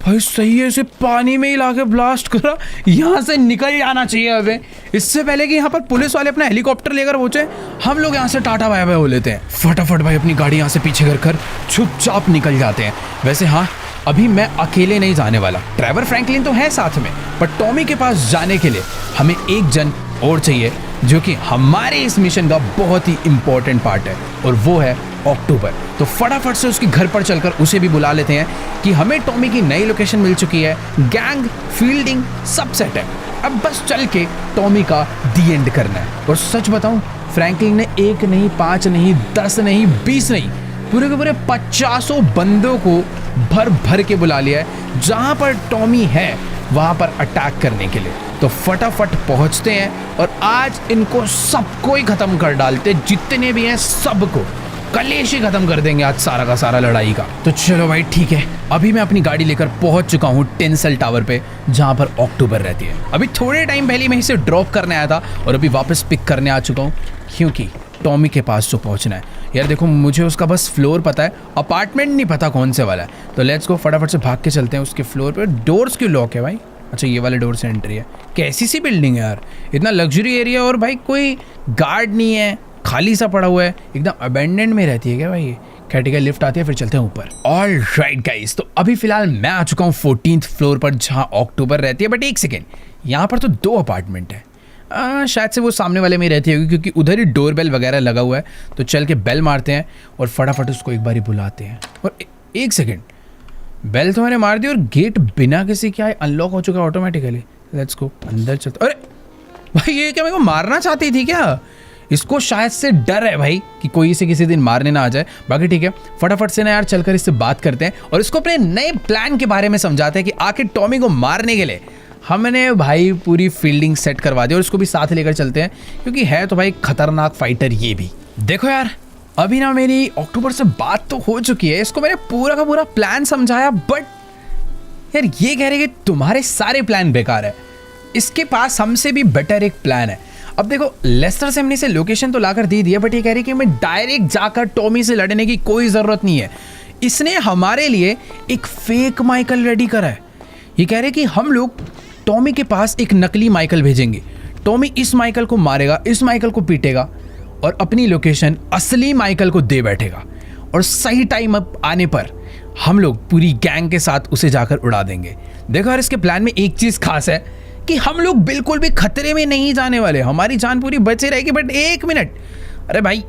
भाई सही है, इसे पानी में ही लाके ब्लास्ट करा। यहाँ से निकल जाना चाहिए अबे, इससे पहले कि यहाँ पर पुलिस वाले अपना हेलीकॉप्टर लेकर पहुंचे। हम लोग यहाँ से टाटा बाय बाय हो लेते हैं। फटाफट भाई अपनी गाड़ी यहाँ से पीछे कर चुपचाप निकल जाते हैं। वैसे हाँ, अभी मैं अकेले नहीं जाने वाला, ट्रेवर फ्रैंकलिन तो है साथ में, पर टॉमी के पास जाने के लिए हमें एक जन और चाहिए जो कि हमारे इस मिशन का बहुत ही इंपॉर्टेंट पार्ट है और वो है अक्टूबर। तो फटाफट से उसके घर पर चलकर उसे भी बुला लेते हैं कि हमें टॉमी की नई लोकेशन मिल चुकी है, गैंग फील्डिंग सब सेट है। अब बस चल के टॉमी का दी एंड करना है। और सच बताऊं, फ्रैंकलिन ने 1 नहीं 5 नहीं 10 नहीं 20 नहीं, पूरे के पूरे 50 बंदों को भर भर के बुला लिया है जहां पर टॉमी है वहां पर अटैक करने के लिए। तो फटाफट पहुंचते हैं और आज इनको सबको ही खत्म कर डालते, जितने भी हैं सबको कलेश ही खत्म कर देंगे आज सारा का सारा लड़ाई का। तो चलो भाई ठीक है, अभी मैं अपनी गाड़ी लेकर पहुंच चुका हूँ टेंसल टावर पे जहां पर अक्टूबर रहती है। अभी थोड़े टाइम पहले मैं इसे ड्रॉप करने आया था और अभी वापस पिक करने आ चुका हूँ क्योंकि टॉमी के पास जो पहुंचना है। यार देखो, मुझे उसका बस फ्लोर पता है, अपार्टमेंट नहीं पता कौन से वाला है। तो लेट्स गो, फटाफट से भाग के चलते हैं उसके फ्लोर पे। डोर्स क्यों लॉक है भाई? अच्छा, ये वाले डोर से एंट्री है। कैसी सी बिल्डिंग है यार, इतना लग्जरी एरिया और भाई कोई गार्ड नहीं है, खाली सा पड़ा हुआ है, एकदम अबेंडेंड में रहती है क्या भाई? खैर ठीक है, लिफ्ट आती है, फिर चलते हैं ऊपर। ऑल राइट गाइस, तो अभी फिलहाल मैं आ चुका हूँ 14th फ्लोर पर जहाँ अक्टूबर रहती है। बट एक सेकेंड, यहाँ पर तो 2 अपार्टमेंट है। शायद से वो सामने वाले में रहती होगी क्योंकि उधर ही डोर बेल वगैरह लगा हुआ है। तो चल के बेल मारते हैं और फटाफट उसको एक बारी बुलाते हैं। और एक सेकेंड, बेल तो मैंने मार दी और गेट बिना किसी क्या है अनलॉक हो चुका है ऑटोमेटिकली। लेट्स गो, अंदर चलते। अरे भाई, ये क्या मेरे को मारना चाहती थी क्या? इसको शायद से डर है भाई कि कोई इसे किसी दिन मारने ना आ जाए। बाकी ठीक है, फटाफट से ना यार चलकर इससे बात करते हैं और इसको अपने नए प्लान के बारे में समझाते हैं कि आखिर टॉमी को मारने के लिए हमने भाई पूरी फील्डिंग सेट करवा दी और इसको भी साथ लेकर चलते हैं क्योंकि है तो भाई खतरनाक फाइटर ये भी। देखो यार, अभी ना मेरी अक्टूबर से बात तो हो चुकी है, इसको मैंने पूरा का पूरा प्लान समझाया, बट यार ये कह रहे कि तुम्हारे सारे प्लान बेकार है, इसके पास हमसे भी बेटर एक प्लान है। अब देखो, लेस्टर से हमने इसे लोकेशन तो लाकर दे दी है, बट ये कह रही कि हमें डायरेक्ट जाकर टॉमी से लड़ने की कोई ज़रूरत नहीं है। इसने हमारे लिए एक फेक माइकल रेडी करा है। ये कह रहे कि हम लोग टॉमी के पास एक नकली माइकल भेजेंगे, टॉमी इस माइकल को मारेगा, इस माइकल को पीटेगा और अपनी लोकेशन असली माइकल को दे बैठेगा और सही टाइम अप आने पर हम लोग पूरी गैंग के साथ उसे जाकर उड़ा देंगे। देखो यार, इसके प्लान में एक चीज़ खास है कि हम लोग बिल्कुल भी खतरे में नहीं जाने वाले, हमारी जान पूरी बची रहेगी। बट एक मिनट, अरे भाई,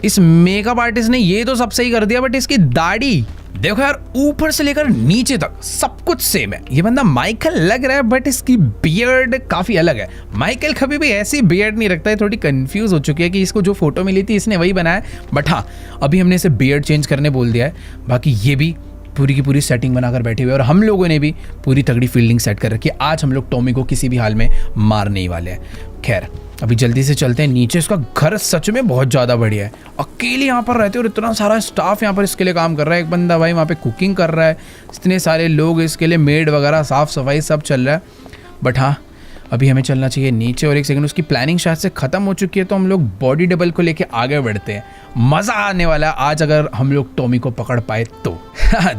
इस मेकअप आर्टिस्ट ने ये तो सब सही कर दिया, बट इसकी दाढ़ी देखो यार, ऊपर से लेकर नीचे तक सब कुछ सेम है। ये बंदा माइकल लग रहा है बट इसकी बियर्ड काफ़ी अलग है। माइकल कभी भी ऐसी बियर्ड नहीं रखता है। थोड़ी कंफ्यूज हो चुकी है कि इसको जो फोटो मिली थी इसने वही बनाया, बट हाँ, अभी हमने इसे बियर्ड चेंज करने बोल दिया है। बाकी ये भी पूरी की पूरी सेटिंग बनाकर बैठे हुए और हम लोगों ने भी पूरी तगड़ी फील्डिंग सेट कर रखी है। आज हम लोग टॉमी को किसी भी हाल में मारने ही वाले हैं। खैर अभी जल्दी से चलते हैं नीचे। इसका घर सच में बहुत ज़्यादा बढ़िया है। अकेले यहाँ पर रहते और इतना सारा स्टाफ यहाँ पर इसके लिए काम कर रहा है। एक बंदा भाई वहाँ पे कुकिंग कर रहा है, इतने सारे लोग इसके लिए, मेड वगैरह, साफ़ सफाई सब चल रहा है। बट हाँ अभी हमें चलना चाहिए नीचे और एक सेकंड उसकी प्लानिंग शायद से ख़त्म हो चुकी है, तो हम लोग बॉडी डबल को लेके आगे बढ़ते हैं। मज़ा आने वाला है आज अगर हम लोग टॉमी को पकड़ पाए तो।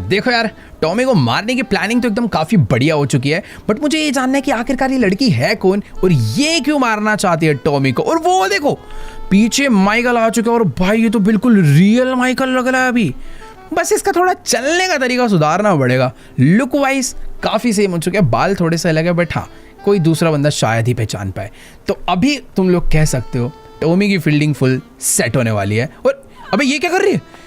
देखो यार, टॉमी को मारने की प्लानिंग तो एकदम काफ़ी बढ़िया हो चुकी है, बट मुझे ये जानना है कि आखिरकार ये लड़की है कौन और ये क्यों मारना चाहती है टॉमी को। और वो देखो पीछे माइकल आ चुका है और भाई ये तो बिल्कुल रियल माइकल लग रहा है अभी। बस इसका थोड़ा चलने का तरीका सुधारना पड़ेगा। लुक वाइज काफ़ी सेम हो चुके हैं, बाल थोड़े से अलग है, बट हाँ कोई दूसरा बंदा शायद ही पहचान पाए। तो अभी तुम लोग कह सकते हो टॉमी की फील्डिंग फुल सेट होने वाली है। और अबे ये क्या कर रही है?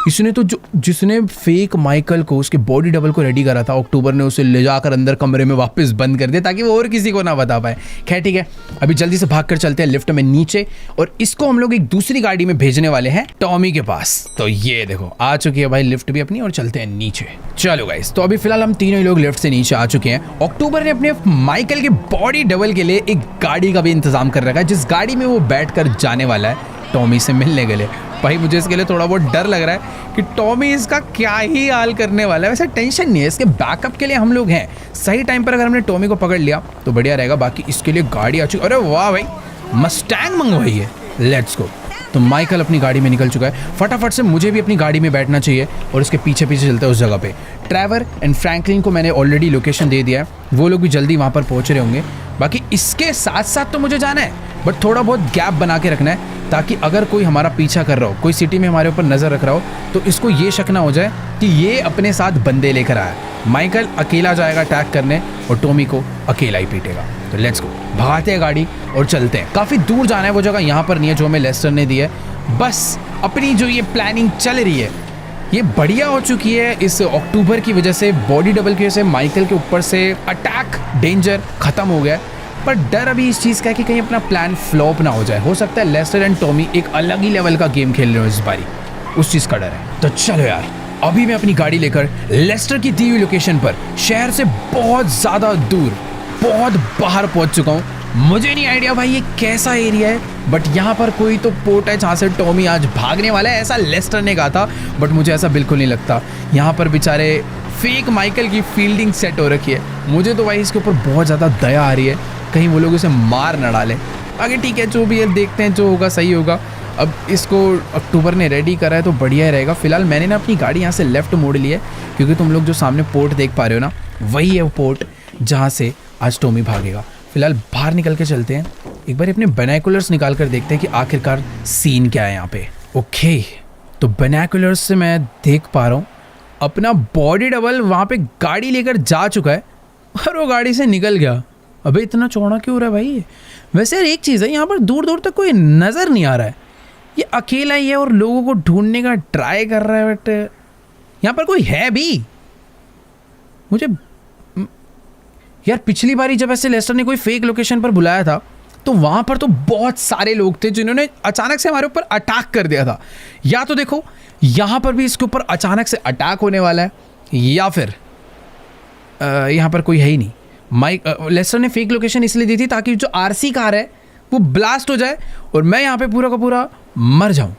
इसने तो जिसने फेक माइकल को, उसके बॉडी डबल को रेडी करा था, अक्टूबर ने उसे ले जाकर अंदर कमरे में वापस बंद कर दिया ताकि वो और किसी को ना बता पाए। खैर ठीक है, अभी जल्दी से भागकर चलते हैं लिफ्ट में नीचे और इसको हम लोग एक दूसरी गाड़ी में भेजने वाले हैं टॉमी के पास। तो ये देखो आ चुकी है भाई लिफ्ट भी अपनी और चलते हैं नीचे। चलो गाइस, तो अभी फिलहाल हम तीनों ही लोग लिफ्ट से नीचे आ चुके हैं। अक्टूबर ने अपने माइकल के बॉडी डबल के लिए एक गाड़ी का भी इंतजाम कर रखा है, जिस गाड़ी में वो बैठ कर जाने वाला है टॉमी से मिलने के लिए। भाई मुझे इसके लिए थोड़ा बहुत डर लग रहा है कि टॉमी इसका क्या ही हाल करने वाला है। वैसे टेंशन नहीं है, इसके बैकअप के लिए हम लोग हैं। सही टाइम पर अगर हमने टॉमी को पकड़ लिया तो बढ़िया रहेगा। बाकी इसके लिए गाड़ी आ चुकी। अरे वाह भाई, मस्टैंग मंगवाई है, लेट्स गो। तो माइकल अपनी गाड़ी में निकल चुका है। फटाफट से मुझे भी अपनी गाड़ी में बैठना चाहिए और उसके पीछे पीछे चलते हैं उस जगह पे। ट्रेवर एंड फ्रैंकलिन को मैंने ऑलरेडी लोकेशन दे दिया है, वो लोग भी जल्दी वहाँ पर पहुँच रहे होंगे। बाकी इसके साथ साथ तो मुझे जाना है, बट थोड़ा बहुत गैप बना के रखना है ताकि अगर कोई हमारा पीछा कर रहा हो, कोई सिटी में हमारे ऊपर नज़र रख रहा हो, तो इसको ये शक ना हो जाए कि ये अपने साथ बंदे लेकर आया। माइकल अकेला जाएगा अटैक करने और टॉमी को अकेला ही पीटेगा। तो लेट्स गो, भगाते हैं गाड़ी और चलते हैं। काफ़ी दूर जाना है, वो जगह यहाँ पर नहीं है जो हमें लेस्टर ने दी है। बस अपनी जो ये प्लानिंग चल रही है ये बढ़िया हो चुकी है। इस अक्टूबर की वजह से, बॉडी डबल की वजह से माइकल के ऊपर से अटैक डेंजर ख़त्म हो गया। पर डर अभी इस चीज़ का है कि कहीं अपना प्लान फ्लॉप ना हो जाए। हो सकता है लेस्टर एंड टॉमी एक अलग ही लेवल का गेम खेल रहे हो इस बारी, उस चीज़ का डर है। तो चलो यार, अभी मैं अपनी गाड़ी लेकर लेस्टर की दी हुई लोकेशन पर शहर से बहुत ज़्यादा दूर, बहुत बाहर पहुंच चुका हूँ। मुझे नहीं आइडिया भाई ये कैसा एरिया है, बट यहाँ पर कोई तो पोर्ट है जहाँ से टॉमी आज भागने वाला है, ऐसा लेस्टर ने कहा था। बट मुझे ऐसा बिल्कुल नहीं लगता। यहाँ पर बेचारे फेक माइकल की फील्डिंग सेट हो रखी है। मुझे तो भाई इसके ऊपर बहुत ज़्यादा दया आ रही है, कहीं वो लोग इसे मार न डालें। आगे ठीक है, जो भी है देखते हैं, जो होगा सही होगा। अब इसको अक्टूबर ने रेडी करा है तो बढ़िया रहेगा। फिलहाल मैंने ना अपनी गाड़ी यहाँ से लेफ़्ट मोड़ ली है, क्योंकि तुम लोग जो सामने पोर्ट देख पा रहे हो ना, वही है वो पोर्ट जहाँ से आज टॉमी भागेगा। फिलहाल बाहर निकल के चलते हैं, एक बार अपने बाइनोकुलर्स निकाल कर देखते हैं कि आखिरकार सीन क्या है यहाँ पे। ओके, तो बाइनोकुलर्स से मैं देख पा रहा हूँ अपना बॉडी डबल वहाँ पे गाड़ी लेकर जा चुका है और वो गाड़ी से निकल गया। अबे इतना चौड़ा क्यों हो रहा है भाई? वैसे यार एक चीज़ है, यहाँ पर दूर दूर तक कोई नज़र नहीं आ रहा है। ये अकेला ही है और लोगों को ढूंढने का ट्राई कर रहा है, बट यहाँ पर कोई है भी? मुझे यार पिछली बारी जब ऐसे लेस्टर ने कोई फेक लोकेशन पर बुलाया था तो वहाँ पर तो बहुत सारे लोग थे जिन्होंने अचानक से हमारे ऊपर अटैक कर दिया था। या तो देखो यहाँ पर भी इसके ऊपर अचानक से अटैक होने वाला है, या फिर यहाँ पर कोई है ही नहीं। लेस्टर ने फेक लोकेशन इसलिए दी थी ताकि जो आरसी कार है वो ब्लास्ट हो जाए और मैं यहाँ पे पूरा का पूरा मर जाऊँ।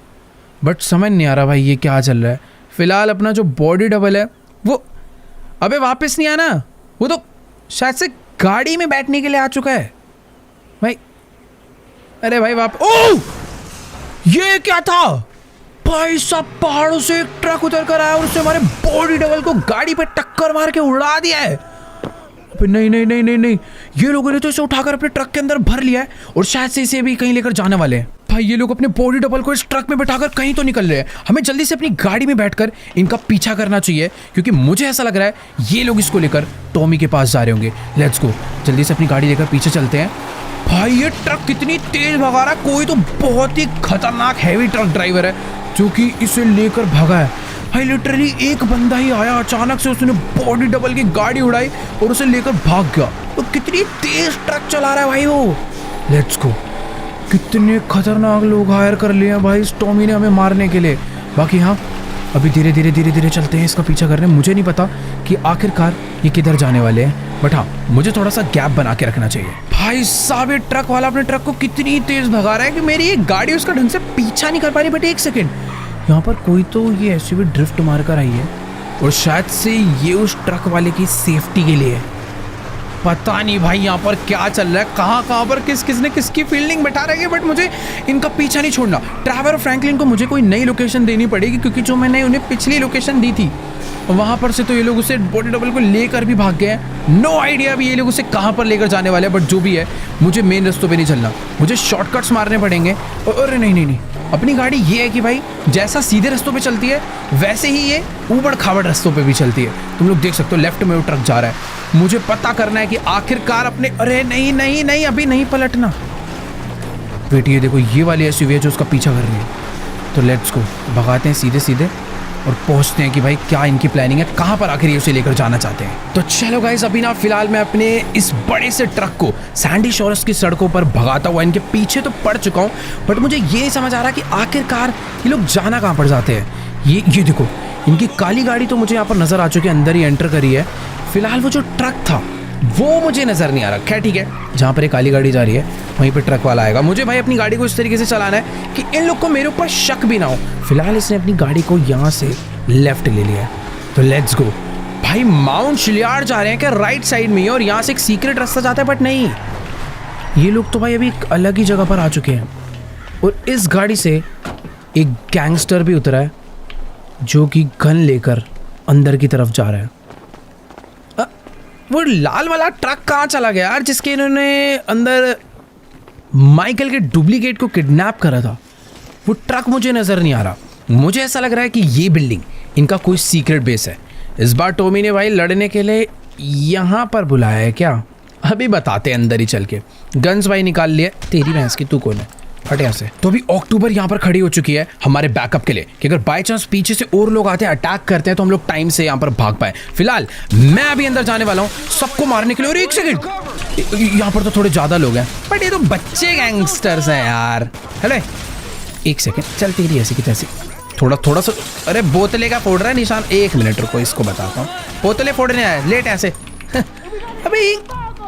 बट समझ नहीं आ रहा भाई ये क्या चल रहा है। फिलहाल अपना जो बॉडी डबल है वो अबे वापस नहीं आना, वो तो शायद से गाड़ी में बैठने के लिए आ चुका है भाई। अरे भाई ओह, ये क्या था भाई साहब? पहाड़ों से एक ट्रक उतर कर आया और उससे हमारे बॉडी डबल को गाड़ी पे टक्कर मार के उड़ा दिया है। नहीं नहीं नहीं नहीं नहीं, ये लोगों ने तो इसे उठाकर अपने ट्रक के अंदर भर लिया है और शायद से इसे भी कहीं लेकर जाने वाले हैं। भाई ये लोग अपने बॉडी डबल को इस ट्रक में बैठाकर कहीं तो निकल रहे हैं। हमें जल्दी से अपनी गाड़ी में बैठकर इनका पीछा करना चाहिए, क्योंकि मुझे ऐसा लग रहा है ये लोग इसको लेकर टॉमी के पास जा रहे होंगे। लेट्स गो, जल्दी से अपनी गाड़ी लेकर पीछे चलते हैं। भाई ये ट्रक कितनी तेज भगा रहा है, कोई तो बहुत ही खतरनाक हैवी ट्रक ड्राइवर है जो कि इसे लेकर भागा है। भाई लिटरली एक बंदा ही आया, अचानक से उसने बॉडी डबल की गाड़ी उड़ाई और उसे लेकर भाग गया। तो कितनी तेज ट्रक चला रहा है भाई वो। लेट्स गो, कितने खतरनाक लोग हायर कर लिए हैं भाई इस टॉमी ने हमें मारने के लिए। बाकी हाँ, अभी धीरे धीरे चलते हैं इसका पीछा करने। मुझे नहीं पता कि आखिरकार ये किधर जाने वाले हैं, बट हाँ मुझे थोड़ा सा गैप बना के रखना चाहिए। भाई साहब ये ट्रक वाला अपने ट्रक को कितनी तेज भगा रहा है कि मेरी एक गाड़ी उसका ढंग से पीछा नहीं कर पा रही। बट एक सेकेंड, यहाँ पर कोई तो ये एसयूवी ड्रिफ्ट मार कर आई है और शायद से ये उस ट्रक वाले की सेफ्टी के लिए है। पता नहीं भाई यहाँ पर क्या चल रहा है, कहाँ पर किसने किसकी फील्डिंग बैठा रही है, बट मुझे इनका पीछा नहीं छोड़ना। ट्रैवर और फ्रैंकलिन को मुझे कोई नई लोकेशन देनी पड़ेगी, क्योंकि जो मैंने उन्हें पिछली लोकेशन दी थी वहाँ पर से तो ये लोग उसे बॉडी डबल को लेकर भी भाग गए हैं। नो आइडिया अभी ये लोग उसे कहाँ पर लेकर जाने वाले हैं, बट जो भी है मुझे मेन रास्तों पे नहीं चलना, मुझे शॉर्टकट्स मारने पड़ेंगे। अरे नहीं, अपनी गाड़ी ये है कि भाई जैसा सीधे रास्तों पे चलती है वैसे ही ये ऊबड़ खाबड़ रास्तों पे भी चलती है। तुम लोग देख सकते हो लेफ्ट में वो ट्रक जा रहा है। मुझे पता करना है कि आखिरकार अपने, अरे नहीं अभी नहीं पलटना। वेट, ये देखो ये वाली एसयूवी है जो उसका पीछा कर रही है। तो लेट्स गो, भगाते हैं सीधे और पहुंचते हैं कि भाई क्या इनकी प्लानिंग है, कहाँ पर आखिर ये उसे लेकर जाना चाहते हैं। तो चलो गाइस, अभी ना फिलहाल मैं अपने इस बड़े से ट्रक को सैंडी शोर्स की सड़कों पर भगाता हुआ इनके पीछे तो पड़ चुका हूँ, बट मुझे ये नहीं समझ आ रहा कि आखिरकार ये लोग जाना कहाँ पर जाते हैं। ये देखो इनकी काली गाड़ी तो मुझे यहाँ पर नजर आ चुकी है, अंदर ही एंटर करी है। फिलहाल वो जो ट्रक था वो मुझे नजर नहीं आ रहा। खैर ठीक है, जहाँ पर एक काली गाड़ी जा रही है वहीं पे ट्रक वाला आएगा। मुझे भाई अपनी गाड़ी को इस तरीके से चलाना है कि इन लोग को मेरे ऊपर शक भी ना हो। फिलहाल इसने अपनी गाड़ी को यहाँ से लेफ्ट ले लिया है, तो लेट्स गो। भाई माउंट शिलियार्ड जा रहे हैं क्या राइट साइड में ही, और यहाँ से एक सीक्रेट रास्ता जाता है, बट नहीं, ये लोग तो भाई अभी एक अलग ही जगह पर आ चुके हैं। और इस गाड़ी से एक गैंगस्टर भी उतरा है जो कि गन लेकर अंदर की तरफ जा रहा है। वो लाल वाला ट्रक कहाँ चला गया यार, जिसके इन्होंने अंदर माइकल के डुप्लीकेट को किडनैप करा था? वो ट्रक मुझे नजर नहीं आ रहा। मुझे ऐसा लग रहा है कि ये बिल्डिंग इनका कोई सीक्रेट बेस है। इस बार टॉमी ने भाई लड़ने के लिए यहाँ पर बुलाया है क्या? अभी बताते हैं अंदर ही चल के। गन्स भाई निकाल लिए। तेरी भैंस की, तू कौन है? हट यहाँ से। तो अभी अक्टूबर यहाँ पर खड़ी हो चुकी है हमारे बैकअप के लिए कि अगर बाय चांस पीछे से और लोग आते हैं, अटैक करते हैं, तो हम लोग टाइम से यहाँ पर भाग पाए। फिलहाल मैं अभी अंदर जाने वाला हूँ सबको मारने के लिए। और एक सेकंड, यहाँ पर तो थोड़े ज्यादा लोग हैं, बट ये तो बच्चे गैंगस्टर्स हैं यार। हेलो एक सेकंड, चल तेरी ऐसी की तैसी थोड़ा सा। अरे बोतले का फोड़ रहा है निशान। एक मिनट रुको, इसको बताता हूँ। बोतले फोड़ने आया लेट ऐसे। अभी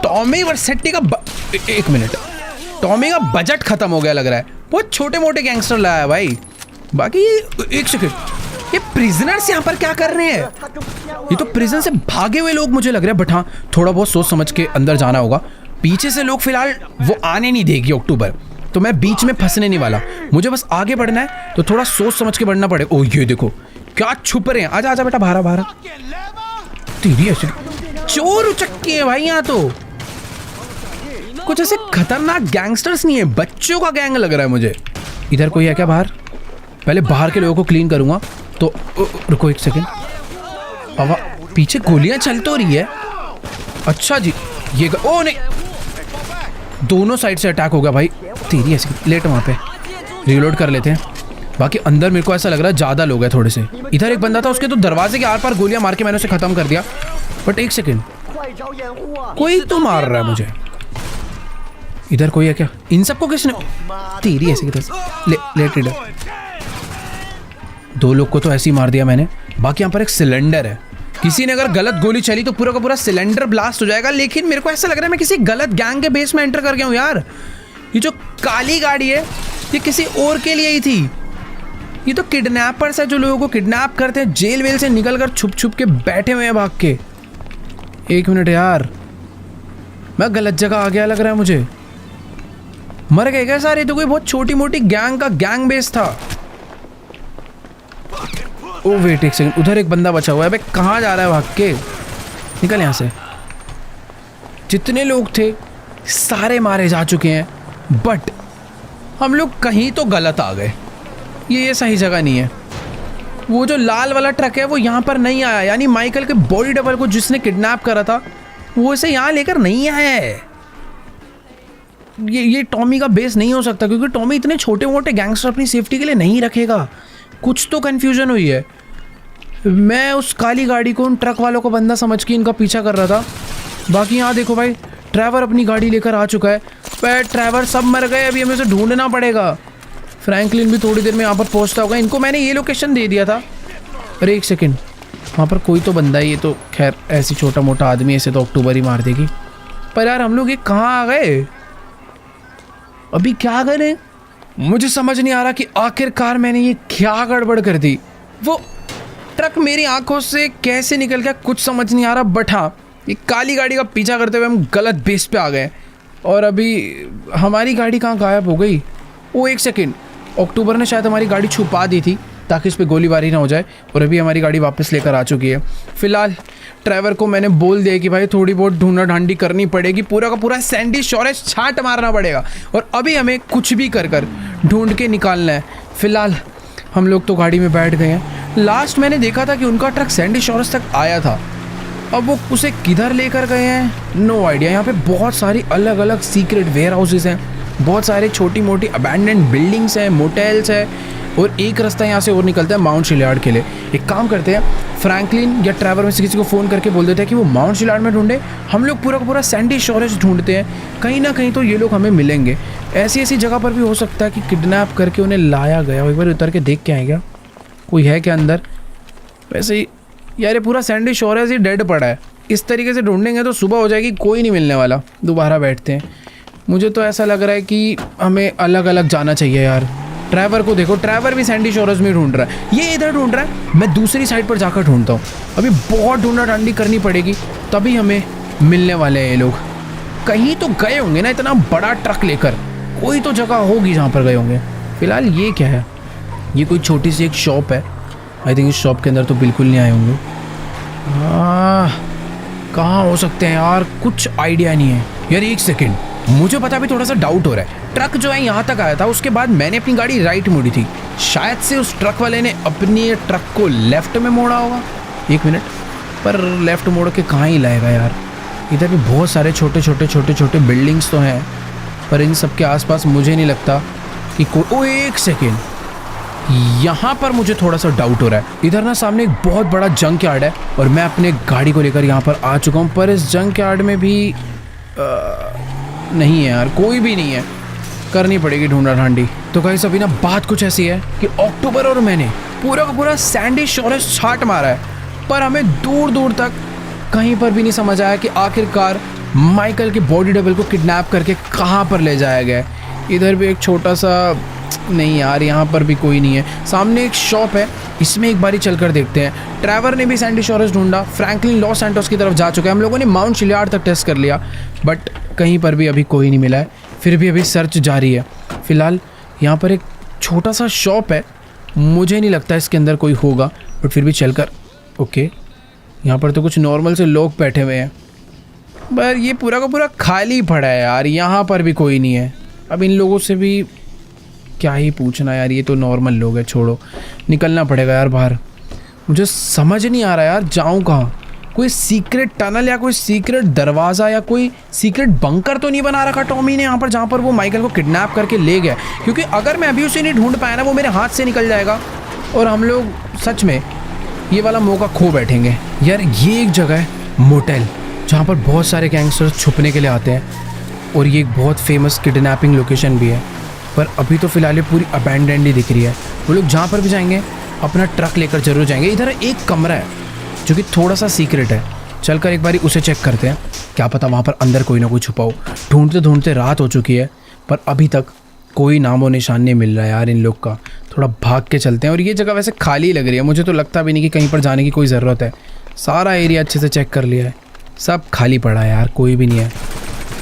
टॉमी वर्सेटी का एक मिनट, टॉमी का बजट खत्म हो गया लग रहा है। बहुत छोटे मोटे गैंगस्टर लाया है भाई। बाकी एक सेकंड, ये प्रिजनर्स यहाँ पर क्या कर रहे हैं? ये तो प्रिजन से भागे हुए लोग मुझे लग रहा है, बट हाँ थोड़ा बहुत सोच समझ के अंदर जाना होगा। पीछे से लोग फिलहाल वो आने नहीं देगी अक्टूबर, तो मैं बीच में फंसने नहीं वाला। मुझे बस आगे बढ़ना है, तो थोड़ा सोच समझ के बढ़ना पड़ेगा। ओ ये देखो क्या छुप रहे हैं। आजा आजा बेटा, बाहर। तेरी ऐसे चोर उचक्के हैं भाई यहाँ तो। कुछ ऐसे खतरनाक गैंगस्टर्स नहीं है, बच्चों का गैंग लग रहा है मुझे। इधर कोई है क्या बाहर? पहले बाहर के लोगों को क्लीन करूंगा। तो रुको एक सेकेंड, अब पीछे गोलियां चल तो रही है। अच्छा जी, ये ओ नहीं, दोनों साइड से अटैक हो गया भाई। तेरी ऐसी लेट, वहाँ पे रिलोड कर लेते हैं। बाकी अंदर मेरे को ऐसा लग रहा है ज़्यादा लोग हैं थोड़े से। इधर एक बंदा था, उसके तो दरवाजे के आर पार गोलियां मार के मैंने उसे ख़त्म कर दिया। बट एक सेकेंड, कोई तो मार रहा है मुझे। इधर कोई है क्या? इन सबको किसने? तेरी ऐसी की तरह लेट इधर। दो लोग को तो ऐसे ही मार दिया मैंने। बाकी यहाँ पर एक सिलेंडर है, किसी ने अगर गलत गोली चली तो पूरा का पूरा सिलेंडर ब्लास्ट हो जाएगा। लेकिन मेरे को ऐसा लग रहा है मैं किसी गलत गैंग के बेस में एंटर कर गया हूँ यार। ये जो काली गाड़ी है ये किसी और के लिए ही थी। ये तो किडनैपर्स है जो लोगों को किडनैप करते हैं, जेल वेल से निकल कर छुप के बैठे हुए हैं भाग के। एक मिनट यार, मैं गलत जगह आ गया लग रहा है मुझे। मर गए क्या सारे? तो कोई बहुत छोटी मोटी गैंग का गैंग बेस था। ओ वेट एक सेकंड, उधर एक बंदा बचा हुआ है। अबे कहाँ जा रहा है भाग के? निकल यहाँ से। जितने लोग थे सारे मारे जा चुके हैं, बट हम लोग कहीं तो गलत आ गए। ये सही जगह नहीं है। वो जो लाल वाला ट्रक है वो यहाँ पर नहीं आया, यानी माइकल के बॉडी डबल को जिसने किडनैप करा था वो इसे यहाँ लेकर नहीं आया है। ये टॉमी का बेस नहीं हो सकता, क्योंकि टॉमी इतने छोटे मोटे गैंगस्टर अपनी सेफ्टी के लिए नहीं रखेगा। कुछ तो कन्फ्यूजन हुई है। मैं उस काली गाड़ी को उन ट्रक वालों को बंदा समझ के इनका पीछा कर रहा था। बाकी यहाँ देखो भाई, ट्रैवर अपनी गाड़ी लेकर आ चुका है। पर ट्रैवर सब मर गए, अभी हमें उसे ढूंढना पड़ेगा। फ्रैंकलिन भी थोड़ी देर में यहाँ पर पहुँचता होगा। इनको मैंने ये लोकेशन दे दिया था, अरे एक सेकेंड, वहाँ पर कोई तो बंदा है। ये तो खैर ऐसी छोटा मोटा आदमी, ऐसे तो अक्टूबर ही मार देगी। पर यार हम लोग ये कहाँ आ गए? अभी क्या करें? मुझे समझ नहीं आ रहा कि आखिरकार मैंने ये क्या गड़बड़ कर दी। वो ट्रक मेरी आंखों से कैसे निकल गया कुछ समझ नहीं आ रहा। बट हाँ, ये काली गाड़ी का पीछा करते हुए हम गलत बेस पे आ गए और अभी हमारी गाड़ी कहाँ गायब हो गई? वो एक सेकेंड, अक्टूबर ने शायद हमारी गाड़ी छुपा दी थी ताकि इस पर गोलीबारी ना हो जाए और अभी हमारी गाड़ी वापस लेकर आ चुकी है। फिलहाल ड्राइवर को मैंने बोल दिया कि भाई थोड़ी बहुत ढूंढा ढांडी करनी पड़ेगी, पूरा का पूरा सैंडी शोरेज छांट मारना पड़ेगा और अभी हमें कुछ भी कर कर ढूंढ के निकालना है। फिलहाल हम लोग तो गाड़ी में बैठ गए हैं। लास्ट मैंने देखा था कि उनका ट्रक सैंडी शोरेज तक आया था, अब वो उसे किधर लेकर गए हैं नो आइडिया। यहाँ पे बहुत सारी अलग अलग सीक्रेट वेयर हाउसेज हैं, बहुत सारे छोटी मोटी अबैंडन्ड बिल्डिंग्स हैं, मोटेल्स है और एक रास्ता यहाँ से और निकलता है माउंट शिलयार्ड के लिए। एक काम करते हैं, फ्रैंकलिन या ट्रैवर में से किसी को फ़ोन करके बोल देते हैं कि वो माउंट शिलयार्ड में ढूंढे, हम लोग पूरा का पूरा सैंडी शोरेज ढूंढते हैं। कहीं ना कहीं तो ये लोग हमें मिलेंगे। ऐसी ऐसी जगह पर भी हो सकता है कि किडनैप करके उन्हें लाया गया हो। एक बार उतर के देख के आए क्या कोई है क्या अंदर? वैसे ही यार ये पूरा सैंडी शोरेज ही डेड पड़ा है। इस तरीके से ढूंढेंगे तो सुबह हो जाएगी, कोई नहीं मिलने वाला। दोबारा बैठते हैं। मुझे तो ऐसा लग रहा है कि हमें अलग अलग जाना चाहिए यार। ड्राइवर को देखो, ड्राइवर भी सैंडी शोरेज में ढूंढ रहा है, ये इधर ढूंढ रहा है, मैं दूसरी साइड पर जाकर ढूंढता हूँ। अभी बहुत ढूंढा ढांडी करनी पड़ेगी तभी हमें मिलने वाले हैं ये लोग। कहीं तो गए होंगे ना, इतना बड़ा ट्रक लेकर कोई तो जगह होगी जहाँ पर गए होंगे। फिलहाल ये क्या है? ये कोई छोटी सी एक शॉप है। आई थिंक इस शॉप के अंदर तो बिल्कुल नहीं आए होंगे। कहाँ हो सकते हैं यार, कुछ आइडिया नहीं है यार। एक सेकेंड, मुझे पता भी थोड़ा सा डाउट हो रहा है। ट्रक जो है यहाँ तक आया था, उसके बाद मैंने अपनी गाड़ी राइट मोड़ी थी, शायद से उस ट्रक वाले ने अपनी ट्रक को लेफ्ट में मोड़ा होगा। एक मिनट, पर लेफ्ट मोड़ के कहाँ ही लाएगा यार? इधर भी बहुत सारे छोटे छोटे बिल्डिंग्स तो हैं, पर इन सब के आसपास मुझे नहीं लगता कि कोई। ओ एक सेकेंड, यहाँ पर मुझे थोड़ा सा डाउट हो रहा है। इधर ना सामने एक बहुत बड़ा जंक यार्ड है और मैं अपने गाड़ी को लेकर यहाँ पर आ चुका हूँ, पर इस जंक यार्ड में भी नहीं है यार, कोई भी नहीं है। करनी पड़ेगी ढूंढा ढांडी। तो गाइस अभी ना बात कुछ ऐसी है कि अक्टूबर और मैंने पूरा का पूरा सैंडी शोरेज छाट मारा है, पर हमें दूर दूर तक कहीं पर भी नहीं समझ आया कि आखिरकार माइकल के बॉडी डबल को किडनैप करके कहाँ पर ले जाया गया है। इधर भी एक छोटा सा, नहीं यार यहाँ पर भी कोई नहीं है। सामने एक शॉप है, इसमें एक बारी चलकर देखते हैं। ट्रैवर ने भी सैंडी शोरेज ढूंढा, फ्रैंकलिन लॉस सैंटोस की तरफ जा चुका है। हम लोगों ने माउंट शिलयार्ड तक टेस्ट कर लिया, बट कहीं पर भी अभी कोई नहीं मिला है। फिर भी अभी सर्च जारी है। फिलहाल यहाँ पर एक छोटा सा शॉप है, मुझे नहीं लगता इसके अंदर कोई होगा, बट फिर भी चलकर। ओके, यहाँ पर तो कुछ नॉर्मल से लोग बैठे हुए हैं, पर ये पूरा का पूरा खाली पड़ा है यार। यहाँ पर भी कोई नहीं है। अब इन लोगों से भी क्या ही पूछना यार, ये तो नॉर्मल लोग हैं। छोड़ो, निकलना पड़ेगा यार बाहर। मुझे समझ नहीं आ रहा यार, जाऊँ कहाँ? कोई सीक्रेट टनल या कोई सीक्रेट दरवाज़ा या कोई सीक्रेट बंकर तो नहीं बना रखा टॉमी ने यहाँ पर, जहाँ पर वो माइकल को किडनैप करके ले गया? क्योंकि अगर मैं अभी उसे नहीं ढूंढ पाया ना, वो मेरे हाथ से निकल जाएगा और हम लोग सच में ये वाला मौका खो बैठेंगे। यार ये एक जगह है मोटेल, जहाँ पर बहुत सारे गैंगस्टर्स छुपने के लिए आते हैं और ये एक बहुत फेमस किडनैपिंग लोकेशन भी है, पर अभी तो फ़िलहाल ये पूरी अबैंडन्ड ही दिख रही है। वो लोग जहाँ पर भी जाएंगे अपना ट्रक लेकर जरूर जाएंगे। इधर एक कमरा है जो कि थोड़ा सा सीक्रेट है, चलकर एक बारी उसे चेक करते हैं। क्या पता वहाँ पर अंदर कोई ना कोई छुपा हो। ढूंढते ढूंढते रात हो चुकी है, पर अभी तक कोई नामो निशान नहीं मिल रहा है यार इन लोग का। थोड़ा भाग के चलते हैं। और ये जगह वैसे खाली लग रही है, मुझे तो लगता भी नहीं कि कहीं पर जाने की कोई ज़रूरत है। सारा एरिया अच्छे से चेक कर लिया है, सब खाली पड़ा है यार, कोई भी नहीं है।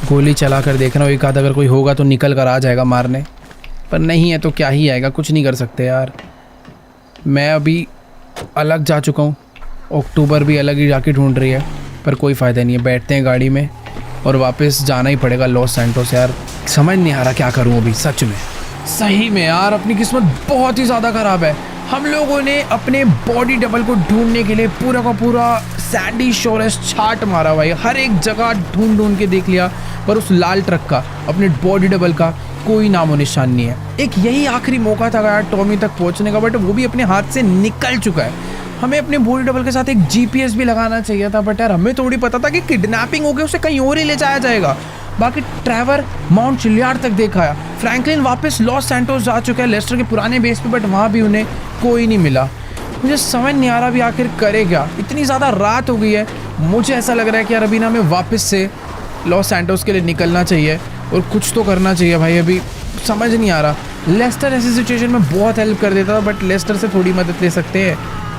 गोली चला कर देख रहा हूँ, एक आध अगर कोई होगा तो निकल कर आ जाएगा मारने, पर नहीं है तो क्या ही आएगा, कुछ नहीं कर सकते यार। मैं अभी अलग जा चुका हूँ, अक्टूबर भी अलग ही जाके ढूंढ रही है, पर कोई फ़ायदा नहीं है। बैठते हैं गाड़ी में और वापस जाना ही पड़ेगा लॉस सैंटोस। यार समझ नहीं आ रहा क्या करूँ अभी, सच में सही में यार अपनी किस्मत बहुत ही ज़्यादा ख़राब है। हम लोगों ने अपने बॉडी डबल को ढूंढने के लिए पूरा का पूरा सैंडी शोरेज छाट मारा भाई, हर एक जगह ढूंढ ढूंढ के देख लिया, पर उस लाल ट्रक का, अपने बॉडी डबल का कोई नामो निशान नहीं है। एक यही आखिरी मौका था यार टॉमी तक पहुंचने का, बट वो भी अपने हाथ से निकल चुका है। हमें अपने बॉडी डबल के साथ एक जीपीएस भी लगाना चाहिए था, बट यार हमें थोड़ी पता था कि किडनैपिंग हो गई, उसे कहीं और ही ले जाया जाएगा। बाकी ट्रैवर माउंट शिलयार्ड तक देखा है, फ्रैंकलिन वापस लॉस सैंटोस जा चुका है लेस्टर के पुराने बेस पे, बट वहाँ भी उन्हें कोई नहीं मिला। मुझे समझ नहीं आ रहा अभी आखिर करे क्या। इतनी ज़्यादा रात हो गई है, मुझे ऐसा लग रहा है कि यार अभी ना हमें वापस से लॉस सैंटोस के लिए निकलना चाहिए और कुछ तो करना चाहिए भाई। अभी समझ नहीं आ रहा। लेस्टर ऐसी सिचुएशन में बहुत हेल्प कर देता था, बट लेस्टर से थोड़ी मदद ले सकते हैं।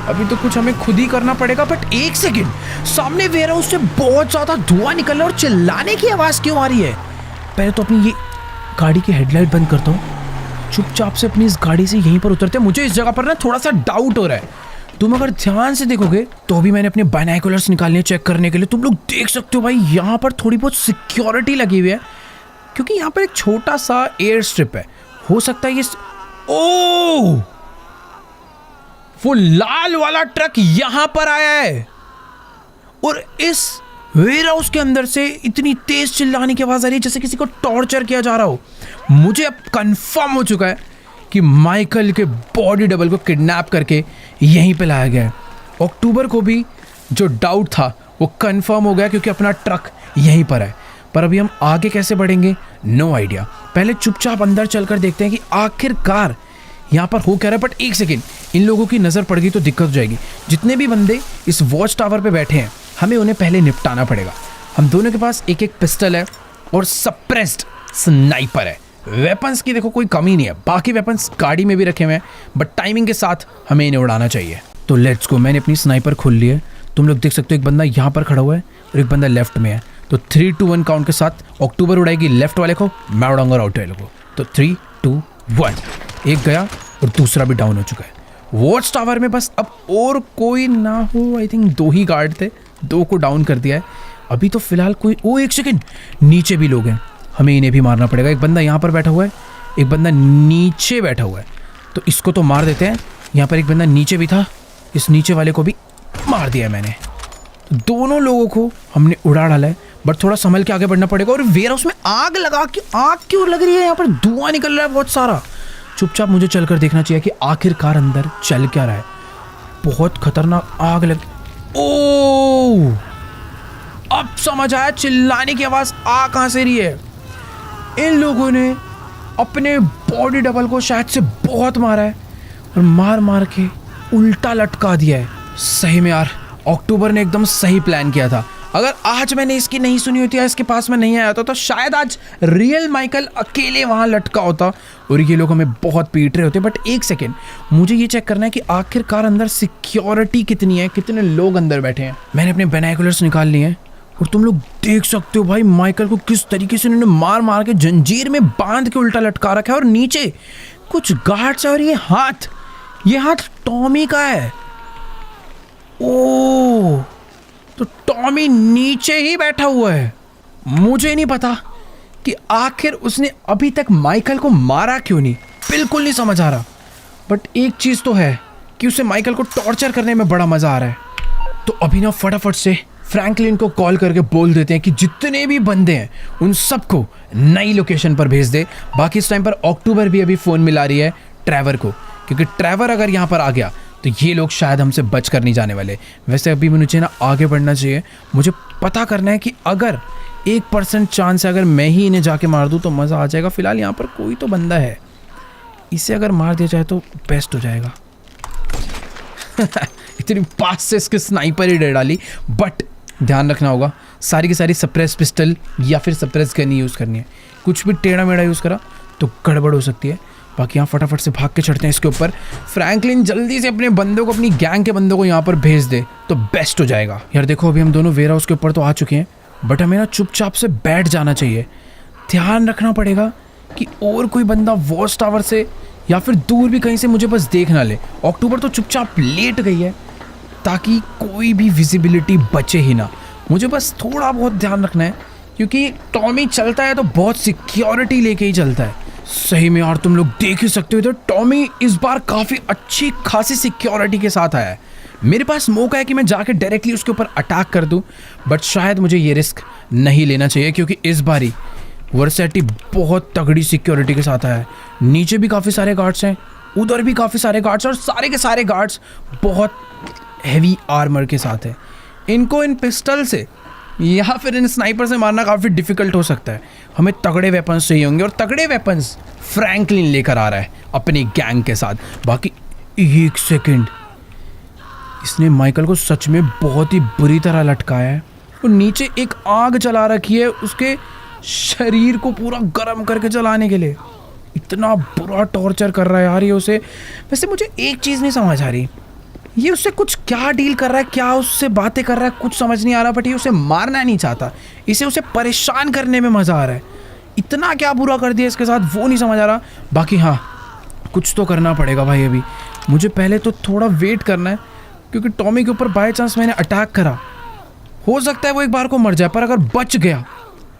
अभी तो कुछ हमें खुद ही करना पड़ेगा। बट एक सेकेंड, सामने वेयर हाउस से बहुत ज़्यादा धुआं निकल रहा है और चिल्लाने की आवाज़ क्यों आ रही है? पहले तो अपनी ये गाड़ी की हेडलाइट बंद करता हूँ, चुपचाप से अपनी इस गाड़ी से यहीं पर उतरते हैं। मुझे इस जगह पर ना थोड़ा सा डाउट हो रहा है। तुम अगर ध्यान से देखोगे तो अभी मैंने अपने बाइनोकुलर्स निकालने चेक करने के लिए, तुम लोग देख सकते हो भाई यहाँ पर थोड़ी बहुत सिक्योरिटी लगी हुई है, क्योंकि यहाँ पर एक छोटा सा एयर स्ट्रिप है। हो सकता है ये ओह, वो लाल वाला ट्रक यहाँ पर आया है और इस वेयर हाउस के अंदर से इतनी तेज चिल्लाने की आवाज आ रही है जैसे किसी को टॉर्चर किया जा रहा हो। मुझे अब कंफर्म हो चुका है कि माइकल के बॉडी डबल को किडनैप करके यहीं पे लाया गया है। अक्टूबर को भी जो डाउट था वो कंफर्म हो गया, क्योंकि अपना ट्रक यहीं पर है। पर अभी हम आगे कैसे बढ़ेंगे, नो आइडिया। पहले चुपचाप अंदर चलकर देखते हैं कि आखिरकार यहाँ पर हो क्या रहा है। बट एक सेकेंड, इन लोगों की नज़र पड़ गई तो दिक्कत हो जाएगी। जितने भी बंदे इस वॉच टावर पे बैठे हैं, हमें उन्हें पहले निपटाना पड़ेगा। हम दोनों के पास एक एक पिस्टल है और सप्रेस्ड स्नाइपर है। वेपन्स की देखो कोई कमी नहीं है, बाकी वेपन्स गाड़ी में भी रखे हुए हैं, बट टाइमिंग के साथ हमें इन्हें उड़ाना चाहिए। तो लेट्स गो। मैंने अपनी स्नाइपर खोल ली है। तुम लोग देख सकते हो एक बंदा यहाँ पर खड़ा हुआ है और एक बंदा लेफ्ट में है। तो 3, 2, 1 काउंट के साथ अक्टूबर उड़ाएगी लेफ्ट वाले को, मैं उड़ाऊंगा राइट वाले को। तो 3, 2, 1, एक गया और दूसरा भी डाउन हो चुका है। वॉच टावर में बस अब और कोई ना हो। आई थिंक 2 ही गार्ड थे, 2 को डाउन कर दिया है अभी तो फिलहाल कोई। ओ एक सेकेंड, नीचे भी लोग हैं, हमें इन्हें भी मारना पड़ेगा। एक बंदा यहाँ पर बैठा हुआ है, एक बंदा नीचे बैठा हुआ है, तो इसको तो मार देते हैं। यहाँ पर एक बंदा नीचे भी था, इस नीचे वाले को भी मार दिया मैंने। तो दोनों लोगों को हमने उड़ा डाला है, बट थोड़ा संभल के आगे बढ़ना पड़ेगा। और वेयर हाउस में आग लगा के, आग क्यों लग रही है? यहाँ पर धुआं निकल रहा है बहुत सारा। चुपचाप मुझे चलकर देखना चाहिए कि आखिरकार अंदर चल क्या रहा है। बहुत खतरनाक आग लग। ओह, अब समझ आया चिल्लाने की आवाज आ कहां से रही है। इन लोगों ने अपने बॉडी डबल को शायद से बहुत मारा है और मार मार के उल्टा लटका दिया है। सही में यार, अक्टूबर ने एकदम सही प्लान किया था। अगर आज मैंने इसकी नहीं सुनी होती या इसके पास में नहीं आया था तो शायद आज रियल माइकल अकेले वहाँ लटका होता और ये लोग हमें बहुत पीट रहे होते। बट एक सेकेंड, मुझे ये चेक करना है कि आखिरकार अंदर सिक्योरिटी कितनी है, कितने लोग अंदर बैठे हैं। मैंने अपने बाइनोकुलर्स निकाल लिए हैं और तुम लोग देख सकते हो भाई माइकल को किस तरीके से उन्होंने मार मार के जंजीर में बांध के उल्टा लटका रखा है। और नीचे कुछ गार्ड्स है और ये हाथ टॉमी का है। ओह, तो टॉमी नीचे ही बैठा हुआ है। मुझे नहीं पता कि आखिर उसने अभी तक माइकल को मारा क्यों नहीं, बिल्कुल नहीं समझ आ रहा। बट एक चीज़ तो है कि उसे माइकल को टॉर्चर करने में बड़ा मज़ा आ रहा है। तो अभी ना फटाफट से फ्रैंकलिन को कॉल करके बोल देते हैं कि जितने भी बंदे हैं उन सबको नई लोकेशन पर भेज दे। बाकी इस टाइम पर अक्टूबर भी अभी फ़ोन मिला रही है ट्रेवर को, क्योंकि ट्रेवर अगर यहाँ पर आ गया तो ये लोग शायद हमसे बच कर नहीं जाने वाले। वैसे अभी मुझे ना आगे बढ़ना चाहिए। मुझे पता करना है कि अगर 1% चांस है, अगर मैं ही इन्हें जाके मार दूँ तो मज़ा आ जाएगा। फिलहाल यहाँ पर कोई तो बंदा है, इसे अगर मार दिया जाए तो बेस्ट हो जाएगा। इतनी पास से इसके स्नाइपर ही डर डाली। बट ध्यान रखना होगा, सारी की सारी सप्रेस पिस्टल या फिर सप्रेस गन यूज़ करनी है। कुछ भी टेढ़ा मेढ़ा यूज़ करा तो गड़बड़ हो सकती है। बाकी यहाँ फटाफट से भाग के चढ़ते हैं इसके ऊपर। फ्रैंकलिन जल्दी से अपने बंदों को, अपनी गैंग के बंदों को यहाँ पर भेज दे तो बेस्ट हो जाएगा। यार देखो, अभी हम दोनों वेयर हाउस के ऊपर तो आ चुके हैं, बट हमें ना चुपचाप से बैठ जाना चाहिए। ध्यान रखना पड़ेगा कि और कोई बंदा वॉच टावर से या फिर दूर भी कहीं से मुझे बस देख ना ले। अक्टूबर तो चुपचाप लेट गई है ताकि कोई भी विजिबिलिटी बचे ही ना। मुझे बस थोड़ा बहुत ध्यान रखना है, क्योंकि टॉमी चलता है तो बहुत सिक्योरिटी लेके ही चलता है। सही में यार, तुम लोग देख ही सकते हो तो टॉमी इस बार काफ़ी अच्छी खासी सिक्योरिटी के साथ आया है। मेरे पास मौका है कि मैं जाके डायरेक्टली उसके ऊपर अटैक कर दूं, बट शायद मुझे ये रिस्क नहीं लेना चाहिए, क्योंकि इस बारी वर्सेटी बहुत तगड़ी सिक्योरिटी के साथ आया है। नीचे भी काफ़ी सारे गार्ड्स हैं, उधर भी काफ़ी सारे गार्ड्स, और सारे के सारे गार्ड्स बहुत हैवी आर्मर के साथ है। इनको इन पिस्टल से या फिर इन स्नाइपर से मारना काफ़ी डिफिकल्ट हो सकता है। हमें तगड़े वेपन्स चाहिए होंगे, और तगड़े वेपन्स फ्रैंकलिन लेकर आ रहा है अपनी गैंग के साथ। बाकी एक सेकंड, इसने माइकल को सच में बहुत ही बुरी तरह लटकाया है और नीचे एक आग जला रखी है उसके शरीर को पूरा गर्म करके जलाने के लिए। इतना बुरा टॉर्चर कर रहा है यार ये उसे। वैसे मुझे एक चीज़ नहीं समझ आ रही, ये उससे कुछ क्या डील कर रहा है, क्या उससे बातें कर रहा है, कुछ समझ नहीं आ रहा। बट ये उसे मारना नहीं चाहता, इसे उसे परेशान करने में मज़ा आ रहा है। इतना क्या बुरा कर दिया इसके साथ वो नहीं समझ आ रहा। बाकी हाँ, कुछ तो करना पड़ेगा भाई। अभी मुझे पहले तो थोड़ा वेट करना है, क्योंकि टॉमी के ऊपर बाय चांस मैंने अटैक करा, हो सकता है वो एक बार को मर जाए, पर अगर बच गया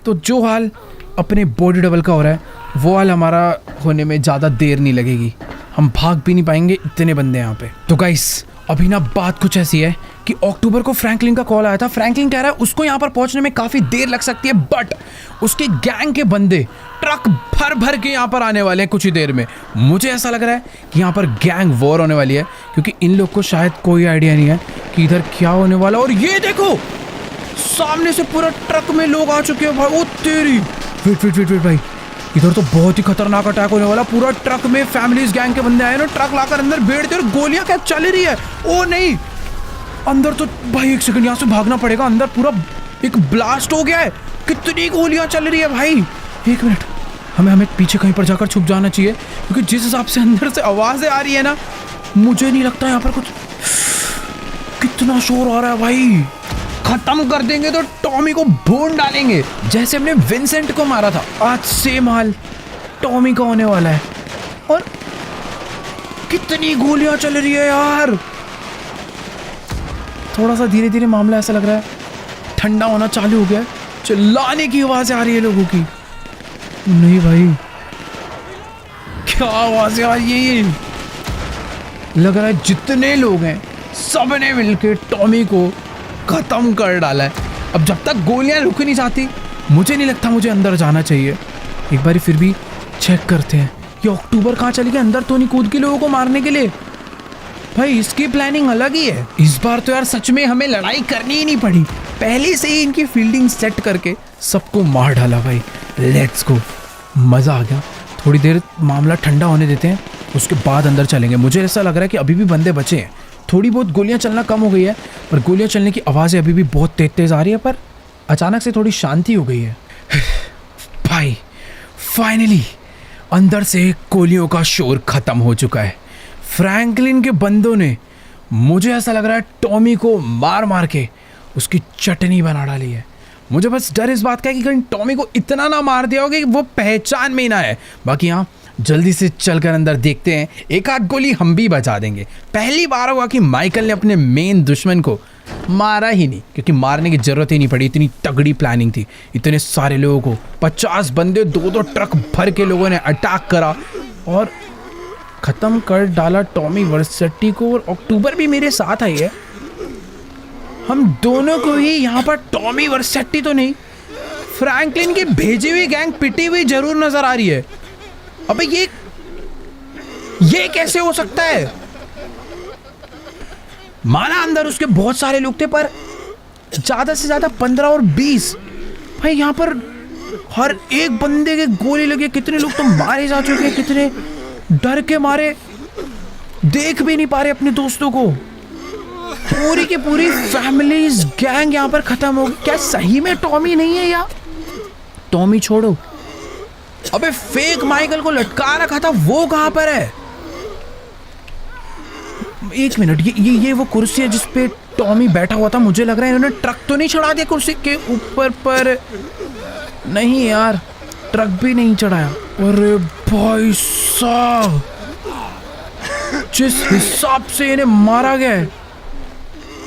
तो जो हाल अपने बॉडी डबल का हो रहा है वो हाल हमारा होने में ज़्यादा देर नहीं लगेगी। हम भाग भी नहीं पाएंगे, इतने बंदे यहाँ पे। तो गाइस अभी ना बात कुछ ऐसी है कि अक्टूबर को फ्रैंकलिन का कॉल आया था। फ्रैंकलिन कह रहा है उसको यहाँ पर पहुँचने में काफ़ी देर लग सकती है, बट उसके गैंग के बंदे ट्रक भर भर के यहाँ पर आने वाले हैं कुछ ही देर में। मुझे ऐसा लग रहा है कि यहाँ पर गैंग वॉर होने वाली है, क्योंकि इन लोग को शायद कोई आइडिया नहीं है कि इधर क्या होने वाला। और ये देखो सामने से पूरा ट्रक में लोग आ चुके हैं भाई। ओ तेरी, वेट वेट वेट वेट भाई, इधर तो बहुत ही खतरनाक अटैक होने वाला। पूरा ट्रक में फैमिलीज गैंग के बंदे आए ना, ट्रक लाकर अंदर बैठते और गोलियां क्या चल रही है। ओ नहीं, अंदर तो भाई एक सेकंड यहाँ से भागना पड़ेगा। अंदर पूरा एक ब्लास्ट हो गया है, कितनी गोलियां चल रही है भाई। एक मिनट, हमें पीछे कहीं पर जाकर छुप जाना चाहिए, क्योंकि जिस हिसाब से अंदर से आवाजें आ रही है ना, मुझे नहीं लगता यहाँ पर कुछ। कितना शोर आ रहा है भाई, खत्म कर देंगे तो टॉमी को भून डालेंगे। जैसे हमने विंसेंट को मारा था, आज सेम हाल टॉमी का होने वाला है। और कितनी गोलियां चल रही है यार। थोड़ा सा धीरे धीरे मामला ऐसा लग रहा है ठंडा होना चालू हो गया है। चिल्लाने की आवाजें आ रही है लोगों की। नहीं भाई, क्या आवाजें आ रही है ये। लग रहा है जितने लोग हैं सबने मिलकर टॉमी को खत्म कर डाला है। अब जब तक गोलियां रुक नहीं जाती, मुझे नहीं लगता मुझे अंदर जाना चाहिए। एक बार फिर भी चेक करते हैं ये अक्टूबर कहाँ चली गई। अंदर तो नहीं कूद के लोगों को मारने के लिए। भाई इसकी प्लानिंग अलग ही है इस बार तो यार। सच में हमें लड़ाई करनी ही नहीं पड़ी, पहले से ही इनकी फील्डिंग सेट करके सबको मार डाला भाई। लेट्स गो, मज़ा आ गया। थोड़ी देर मामला ठंडा होने देते हैं, उसके बाद अंदर चलेंगे। मुझे ऐसा लग रहा है कि अभी भी बंदे बचे हैं। थोड़ी बहुत गोलियां चलना कम हो गई है, पर गोलियां चलने की आवाज़ें अभी भी बहुत तेज तेज आ रही है। पर अचानक से थोड़ी शांति हो गई है भाई। फाइनली अंदर से गोलियों का शोर खत्म हो चुका है। फ्रैंकलिन के बंदों ने, मुझे ऐसा लग रहा है, टॉमी को मार मार के उसकी चटनी बना डाली है। मुझे बस डर इस बात का है कि कहीं टॉमी को इतना ना मार दिया होगा कि वो पहचान में ही ना है। बाकी हाँ, जल्दी से चलकर अंदर देखते हैं, एक आध गोली हम भी बचा देंगे। पहली बार हुआ कि माइकल ने अपने मेन दुश्मन को मारा ही नहीं, क्योंकि मारने की जरूरत ही नहीं पड़ी। इतनी तगड़ी प्लानिंग थी, इतने सारे लोगों को, 50 बंदे, 2-2 ट्रक भर के लोगों ने अटैक करा और ख़त्म कर डाला टॉमी वर्सेटी को। और अक्टूबर भी मेरे साथ आई है। हम दोनों को ही यहाँ पर टॉमी वर्सेटी तो नहीं, फ्रैंकलिन की भेजी हुई गैंग पिटी हुई जरूर नजर आ रही है। अबे ये कैसे हो सकता है। माना अंदर उसके बहुत सारे लोग थे, पर ज्यादा से ज्यादा 15 और 20 भाई। यहाँ पर हर एक बंदे के गोली लगे। कितने लोग तो मारे जा चुके हैं, कितने डर के मारे देख भी नहीं पा रहे अपने दोस्तों को। पूरी की पूरी फैमिलीज गैंग यहाँ पर खत्म हो गई। क्या सही में टॉमी नहीं है या टॉमी छोड़ो, अबे फेक माइकल को लटका रखा था वो कहां पर है। एक मिनट, ये वो कुर्सी है जिसपे टॉमी बैठा हुआ था। मुझे लग रहा है इन्होंने ट्रक तो नहीं चढ़ा दिया कुर्सी के ऊपर, पर नहीं यार, ट्रक भी नहीं चढ़ाया। अरे भाई साहब, जिस हिसाब से इन्हें मारा गया है,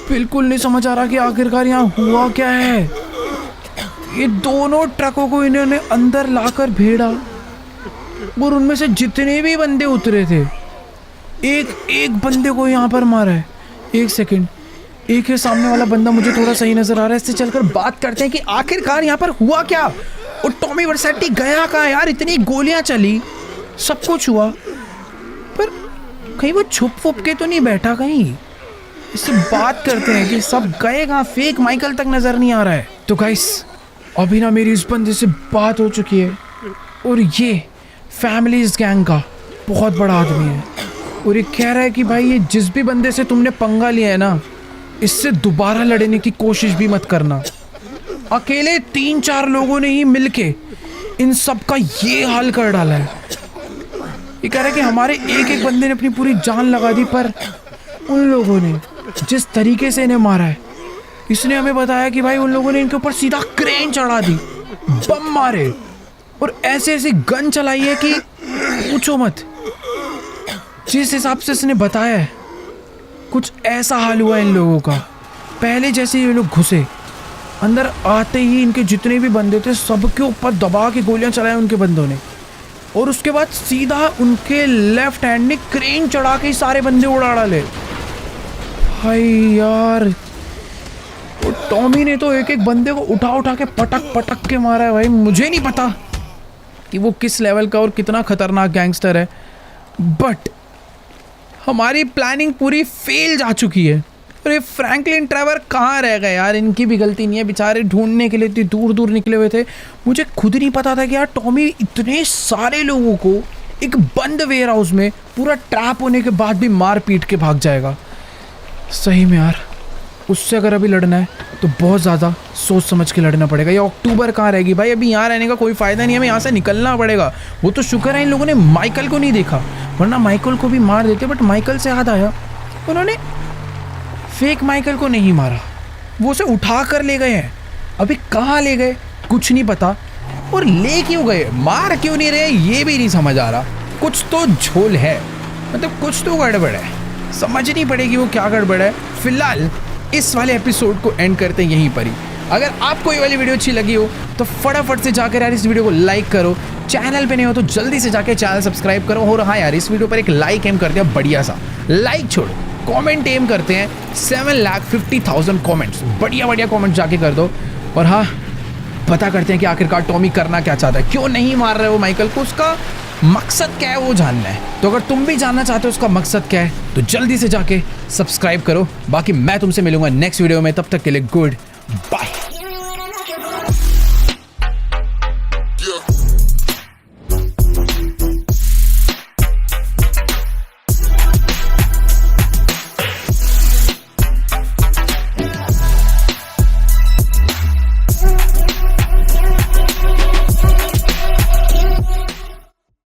बिल्कुल नहीं समझ आ रहा कि आखिरकार यहाँ हुआ क्या है। ये दोनों ट्रकों को इन्होंने अंदर लाकर भेड़ा और उनमें से जितने भी बंदे उतरे थे, एक एक बंदे को यहाँ पर मारा है। एक सेकंड, एक है सामने वाला बंदा मुझे थोड़ा सही नजर आ रहा है। इससे चलकर बात करते हैं कि आखिरकार यहाँ पर हुआ क्या। और टॉमी वर्सेटी गया कहाँ यार। इतनी गोलियां चली, सब कुछ हुआ, पर कहीं वो छुप वुप के तो नहीं बैठा कहीं। इससे बात करते हैं कि सब गए कहाँ। फेक माइकल तक नजर नहीं आ रहा है। तो गाइस, अभी ना मेरी इस बंदे से बात हो चुकी है, और ये फैमिलीज गैंग का बहुत बड़ा आदमी है, और ये कह रहा है कि भाई ये जिस भी बंदे से तुमने पंगा लिया है ना, इससे दोबारा लड़ने की कोशिश भी मत करना। अकेले 3-4 लोगों ने ही मिलके इन सब का ये हाल कर डाला है। ये कह रहा है कि हमारे एक बंदे ने अपनी पूरी जान लगा दी, पर उन लोगों ने जिस तरीके से इन्हें मारा है, इसने हमें बताया कि भाई उन लोगों ने इनके ऊपर सीधा क्रेन चढ़ा दी, बम मारे और ऐसे ऐसी गन चलाई है कि पूछो मत। जिस हिसाब से इसने बताया है, कुछ ऐसा हाल हुआ इन लोगों का। पहले जैसे ये लोग घुसे, अंदर आते ही इनके जितने भी बंदे थे सबके ऊपर दबा के गोलियां चलाई उनके बंदों ने, और उसके बाद सीधा उनके लेफ्ट हैंड ने क्रेन चढ़ा के सारे बंदे उड़ा डाले। भाई यार, टॉमी ने तो एक बंदे को उठा के पटक के मारा है। भाई मुझे नहीं पता कि वो किस लेवल का और कितना खतरनाक गैंगस्टर है, बट हमारी प्लानिंग पूरी फेल जा चुकी है। और ये फ्रैंकलिन ट्रेवर कहाँ रह गए यार? इनकी भी गलती नहीं है, बेचारे ढूंढने के लिए इतनी दूर निकले हुए थे। मुझे खुद नहीं पता था कि यार टॉमी इतने सारे लोगों को एक बंद वेयर हाउस में पूरा ट्रैप होने के बाद भी मार पीट के भाग जाएगा। सही में यार, उससे अगर अभी लड़ना है तो बहुत ज़्यादा सोच समझ के लड़ना पड़ेगा। ये अक्टूबर कहाँ रहेगी भाई? अभी यहाँ रहने का कोई फ़ायदा नहीं है, हमें यहाँ से निकलना पड़ेगा। वो तो शुक्र है इन लोगों ने माइकल को नहीं देखा, वरना माइकल को भी मार देते। बट माइकल से याद आया, उन्होंने फेक माइकल को नहीं मारा, वो उसे उठा कर ले गए हैं। अभी कहाँ ले गए कुछ नहीं पता, और ले क्यों गए, मार क्यों नहीं रहे, ये भी नहीं समझ आ रहा। कुछ तो झोल है, मतलब कुछ तो गड़बड़ है, समझनी पड़ेगी वो क्या गड़बड़ है। फिलहाल इस वाले एपिसोड को एंड करते हैं यहीं पर ही। अगर आपको ये वाली वीडियो अच्छी लगी हो तो फटाफट से जाकर यार इस वीडियो को लाइक करो। चैनल पे नहीं हो तो जल्दी से जाकर चैनल सब्सक्राइब करो। और हाँ यार, इस वीडियो पर एक लाइक एम करते हैं, बढ़िया सा लाइक छोड़ो, कमेंट एम करते हैं 7,50,000 कमेंट्स, बढ़िया कमेंट जाके कर दो। और हाँ, पता करते हैं कि आखिरकार टॉमी करना क्या चाहता है, क्यों नहीं मार रहे हो माइकल को, उसका मकसद क्या है वो जानना है। तो अगर तुम भी जानना चाहते हो उसका मकसद क्या है तो जल्दी से जाके सब्सक्राइब करो। बाकी मैं तुमसे मिलूंगा नेक्स्ट वीडियो में, तब तक के लिए गुड बाय।